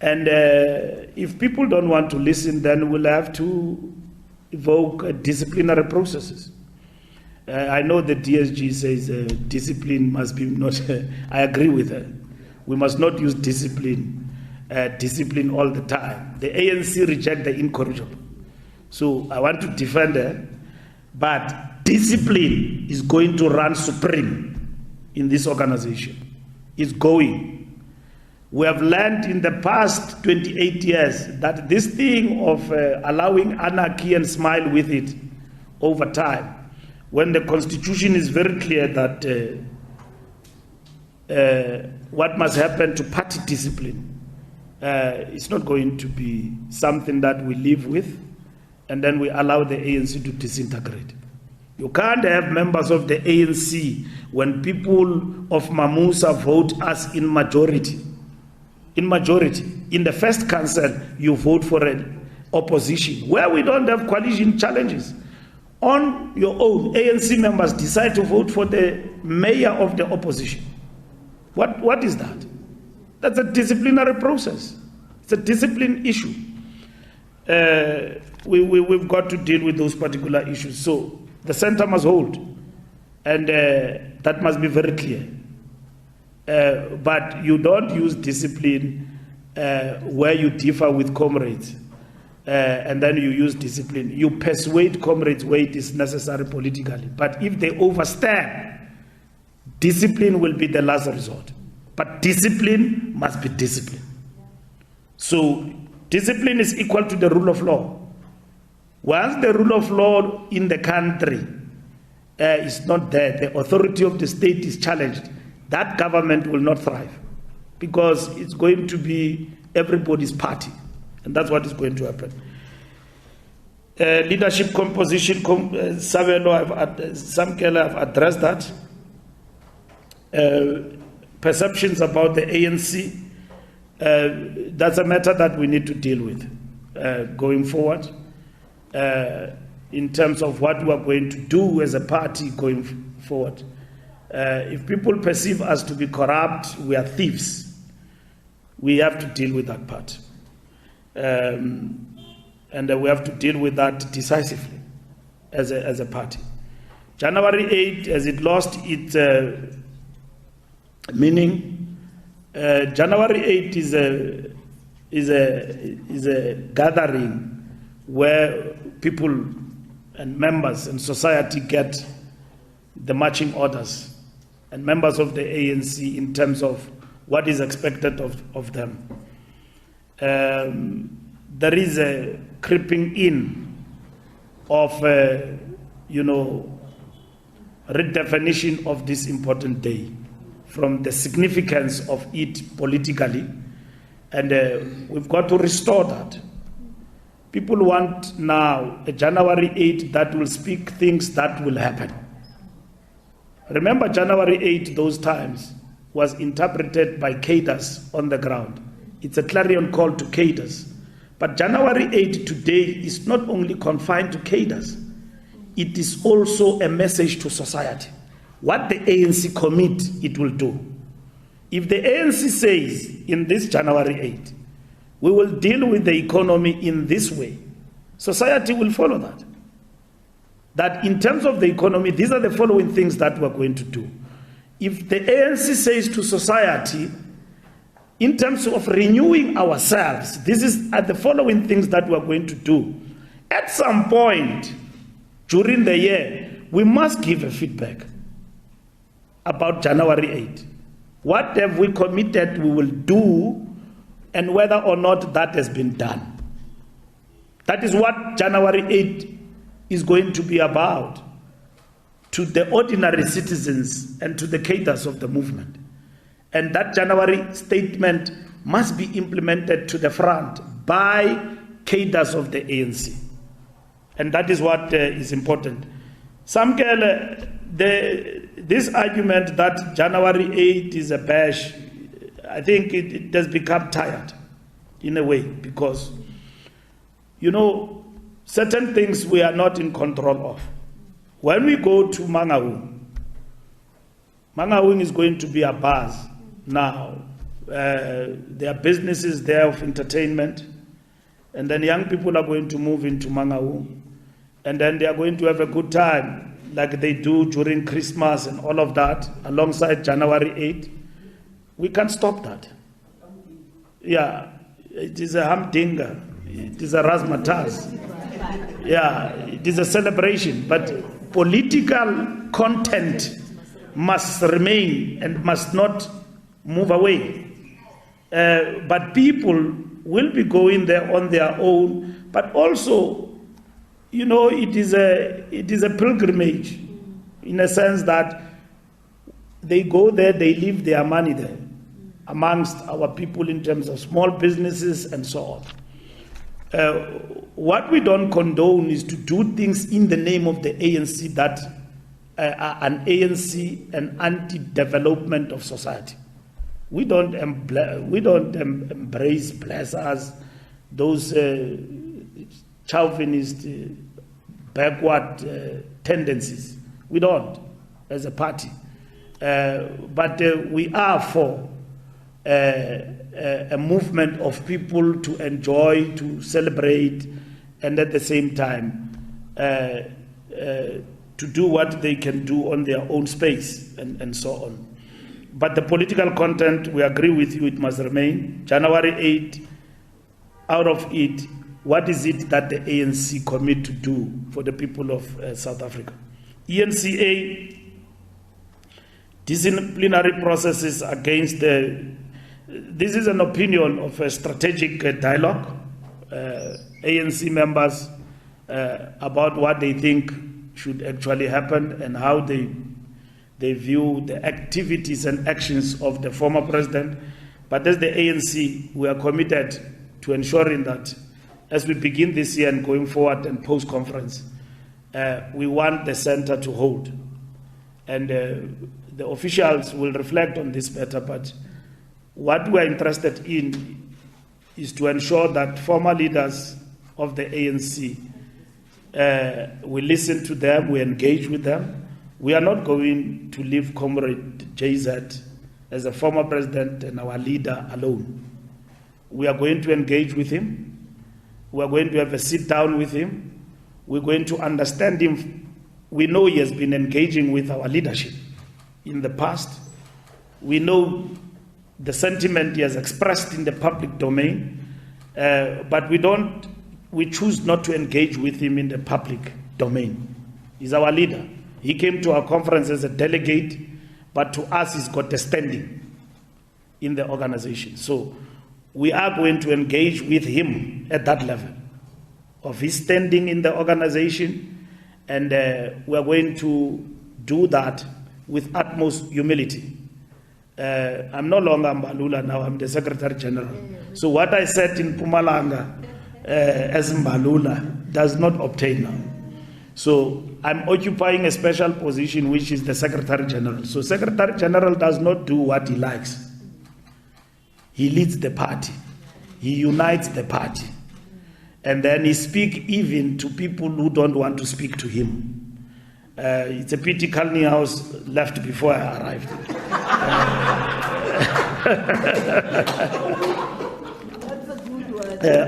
S2: And if people don't want to listen, then we'll have to evoke disciplinary processes. I know the DSG says discipline must be not, I agree with her. We must not use discipline all the time. The ANC reject the incorrigible. So I want to defend her, but discipline is going to run supreme in this organization. It's going. We have learned in the past 28 years that this thing of allowing anarchy and smile with it over time, when the constitution is very clear that what must happen to party discipline, it's not going to be something that we live with and then we allow the ANC to disintegrate. You can't have members of the ANC when people of Mamusa vote us in majority. In majority. In the first council, you vote for an opposition where we don't have coalition challenges. On your own, ANC members decide to vote for the mayor of the opposition. What is that? That's a disciplinary process. It's a discipline issue. We've got to deal with those particular issues. So the center must hold, and that must be very clear. But you don't use discipline where you differ with comrades. And then you use discipline. You persuade comrades where it is necessary politically. But if they overstep, discipline will be the last resort. But discipline must be discipline. So discipline is equal to the rule of law. Once the rule of law in the country is not there, the authority of the state is challenged, that government will not thrive. Because it's going to be everybody's party. And that's what is going to happen. Leadership composition, Samkela have addressed that. Perceptions about the ANC, that's a matter that we need to deal with going forward in terms of what we are going to do as a party going forward. If people perceive us to be corrupt, we are thieves, we have to deal with that part. And we have to deal with that decisively as a party. January 8, as it lost its meaning, January 8 is a gathering where people and members and society get the marching orders and members of the ANC in terms of what is expected of them. There is a creeping in of, redefinition of this important day from the significance of it politically, and we've got to restore that. People want now a January 8 that will speak things that will happen. Remember, January 8, those times, was interpreted by cadres on the ground. It's a clarion call to cadres. But January 8 today is not only confined to cadres, it is also a message to society. what the ANC commit it will do. If the ANC says in this January 8, we will deal with the economy in this way, society will follow that. That in terms of the economy, these are the following things that we're going to do. If the ANC says to society, in terms of renewing ourselves, these are the following things that we're going to do. At some point during the year, we must give a feedback about January 8. What have we committed we will do, and whether or not that has been done. That is what January 8 is going to be about to the ordinary citizens and to the cadres of the movement. And that January statement must be implemented to the front by cadres of the ANC. And that is what is important. This argument that January 8 is a bash, I think it has become tired in a way, because, you know, certain things we are not in control of. When we go to Mangaung is going to be a buzz now. There are businesses there of entertainment, and then young people are going to move into Mangaung, and then they are going to have a good time like they do during Christmas and all of that, alongside January 8. We can't stop that. Yeah, it is a humdinger. It is a razzmatazz. Yeah, it is a celebration. But political content must remain and must not move away. But people will be going there on their own. But also, you know, it is a pilgrimage, in a sense that they go there, they leave their money there amongst our people in terms of small businesses and so on. What we don't condone is to do things in the name of the ANC that are an ANC and anti-development of society. We don't embrace, bless us, those chauvinist, backward tendencies. We don't, as a party. But we are for a movement of people to enjoy, to celebrate, and at the same time to do what they can do on their own space and so on. But the political content, we agree with you, it must remain. January 8, out of it, what is it that the ANC commit to do for the people of South Africa? ENCA, disciplinary processes against this is an opinion of a strategic dialogue, ANC members about what they think should actually happen and how they view the activities and actions of the former president. But as the ANC, we are committed to ensuring that as we begin this year and going forward and post-conference, we want the center to hold. And the officials will reflect on this matter, but what we are interested in is to ensure that former leaders of the ANC, we listen to them, we engage with them. We are not going to leave Comrade JZ as a former president and our leader alone. We are going to engage with him. We are going to have a sit down with him. We're going to understand him. We know he has been engaging with our leadership in the past. We know the sentiment he has expressed in the public domain, but we choose not to engage with him in the public domain. He's our leader. He came to our conference as a delegate, but to us he's got a standing in the organization. So we are going to engage with him at that level of his standing in the organization, and we are going to do that with utmost humility. I'm no longer Mbalula now, I'm the Secretary General. So what I said in Mpumalanga as Mbalula does not obtain now. So I'm occupying a special position, which is the Secretary General. So Secretary General does not do what he likes. He leads the party. He unites the party. And then he speaks even to people who don't want to speak to him. It's a pity Luthuli House left before I arrived.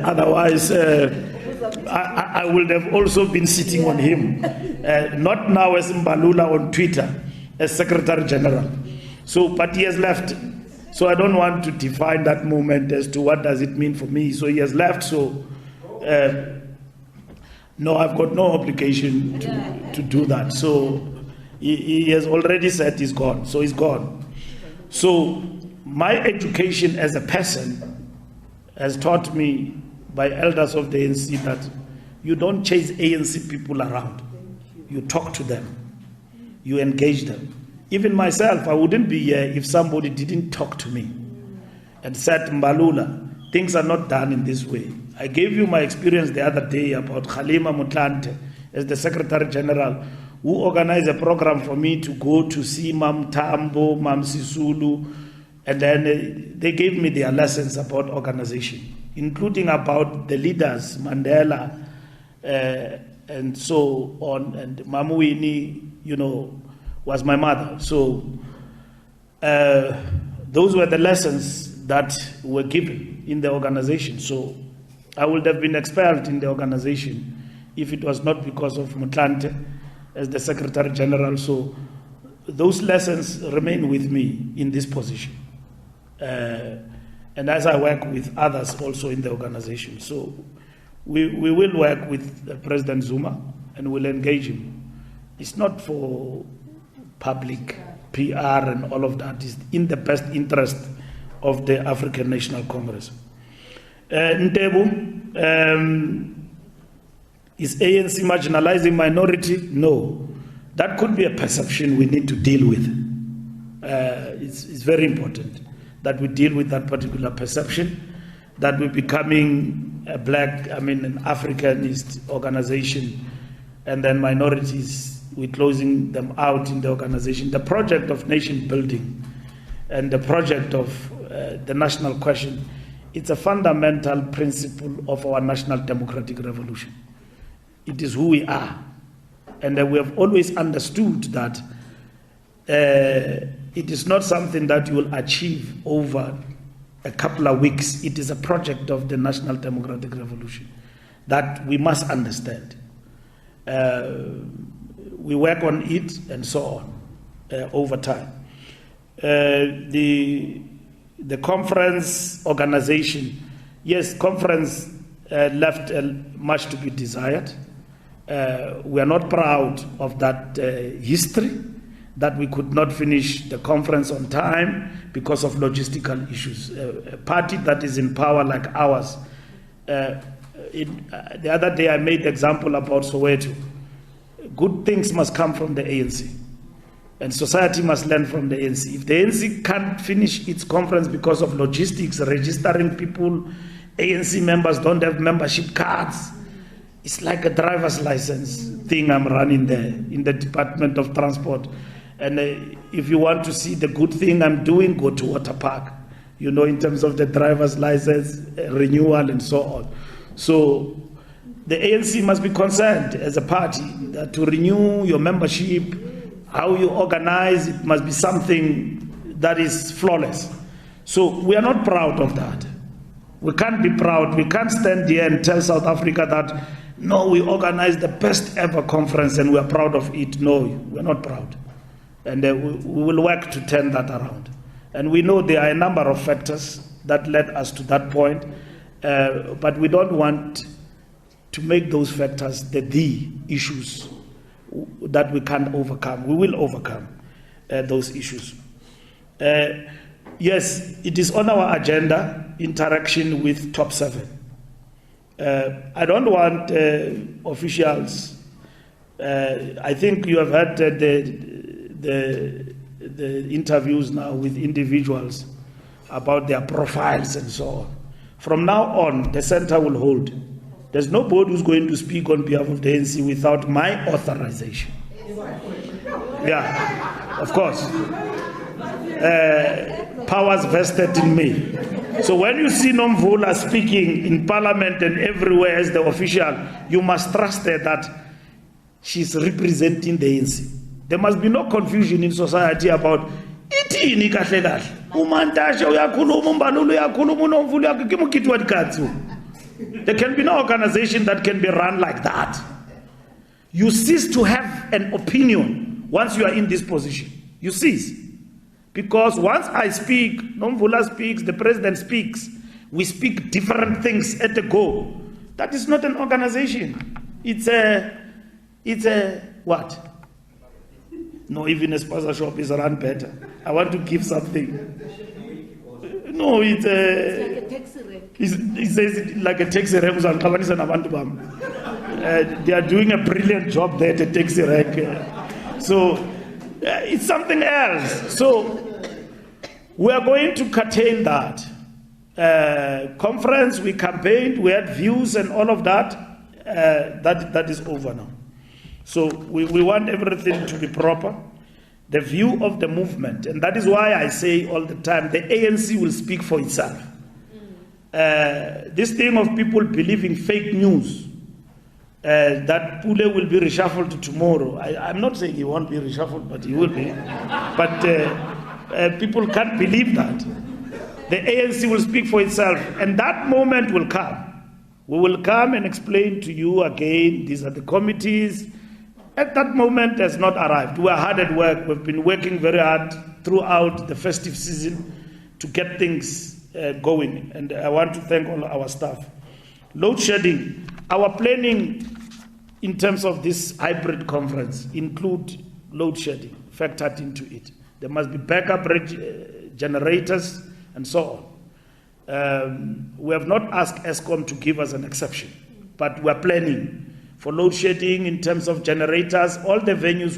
S2: Otherwise, I would have also been sitting on him. Not now as Mbalula on Twitter, as Secretary General. So, but he has left. So I don't want to define that moment as to what does it mean for me. So he has left. So no, I've got no obligation to do that. So he has already said he's gone. So he's gone. So my education as a person has taught me by elders of the ANC that you don't chase ANC people around. You talk to them. You engage them. Even myself, I wouldn't be here if somebody didn't talk to me and said, Mbalula, things are not done in this way. I gave you my experience the other day about Khalima Mutlante as the Secretary General, who organized a program for me to go to see Mam Tambo, Mam Sisulu, and then they gave me their lessons about organization, including about the leaders, Mandela, and so on, and Mamuini, was my mother. So those were the lessons that were given in the organization. So I would have been expelled in the organization if it was not because of Mutlante as the Secretary General. So those lessons remain with me in this position. And as I work with others also in the organization. So we will work with President Zuma and we'll engage him. It's not for public PR and all of that. Is in the best interest of the African National Congress. Ntebu, is ANC marginalizing minority? No. That could be a perception we need to deal with. It's very important that we deal with that particular perception, that we're becoming an Africanist organization, and then minorities, we're closing them out in the organization. The project of nation building and the project of the national question, it's a fundamental principle of our national democratic revolution. It is who we are. And we have always understood that it is not something that you will achieve over a couple of weeks. It is a project of the national democratic revolution that we must understand. We work on it and so on over time. The conference organization, yes, conference left much to be desired. We are not proud of that history, that we could not finish the conference on time because of logistical issues. A party that is in power like ours, the other day I made the example about Soweto. Good things must come from the ANC, and society must learn from the ANC. If the ANC can't finish its conference because of logistics, registering people, ANC members don't have membership cards. It's like a driver's license thing I'm running there in the Department of Transport. And if you want to see the good thing I'm doing, go to Water Park, in terms of the driver's license renewal and so on. So the ANC must be concerned as a party that to renew your membership, how you organize, it must be something that is flawless. So we are not proud of that. We can't be proud. We can't stand here and tell South Africa that, no, we organized the best ever conference and we are proud of it. No, we're not proud. And we will work to turn that around. And we know there are a number of factors that led us to that point, but we don't want to make those factors the issues that we can't overcome. We will overcome those issues. Yes, it is on our agenda, interaction with top 7. I don't want officials. I think you have had the interviews now with individuals about their profiles and so on. From now on, the center will hold. There's nobody who's going to speak on behalf of the ANC without my authorization. Yeah, of course. Powers vested in me. So when you see Nomvula speaking in parliament and everywhere as the official, you must trust that she's representing the ANC. There must be no confusion in society about itini kahle kahle. Umantashe uyakhuluma, Mbalula uyakhuluma, uNomvula uyakhuluma, kimukiti watikatsu. There can be no organization that can be run like that. You cease to have an opinion once you are in this position. You cease. Because once I speak, Nomvula speaks, the president speaks, we speak different things at a go. That is not an organization. It's a what? No, even a sponsor shop is run better. I want to give something. No, it's like a taxi rank. It says like a taxi rank. They are doing a brilliant job there at a taxi rank. So it's something else. So we are going to curtail that. Conference, we campaigned, we had views and all of that. That is over now. So we want everything to be proper. The view of the movement, and that is why I say all the time, the ANC will speak for itself. This thing of people believing fake news, that Pule will be reshuffled tomorrow. I'm not saying he won't be reshuffled, but he will be. But people can't believe that. The ANC will speak for itself, and that moment will come. We will come and explain to you again, these are the committees. At that moment has not arrived. We are hard at work. We've been working very hard throughout the festive season to get things going. And I want to thank all our staff. Load shedding. Our planning in terms of this hybrid conference include load shedding factored into it. There must be backup generators and so on. We have not asked ESCOM to give us an exception, but we are planning for load shedding in terms of generators. All the venues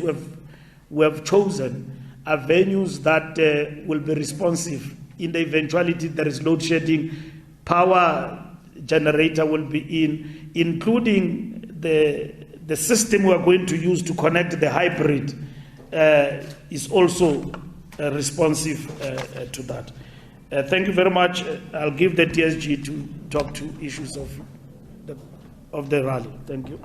S2: we have chosen are venues that will be responsive. In the eventuality there is load shedding, power generator will be including the system we are going to use to connect the hybrid is also responsive to that. Thank you very much. I'll give the TSG to talk to issues of the rally. Thank you.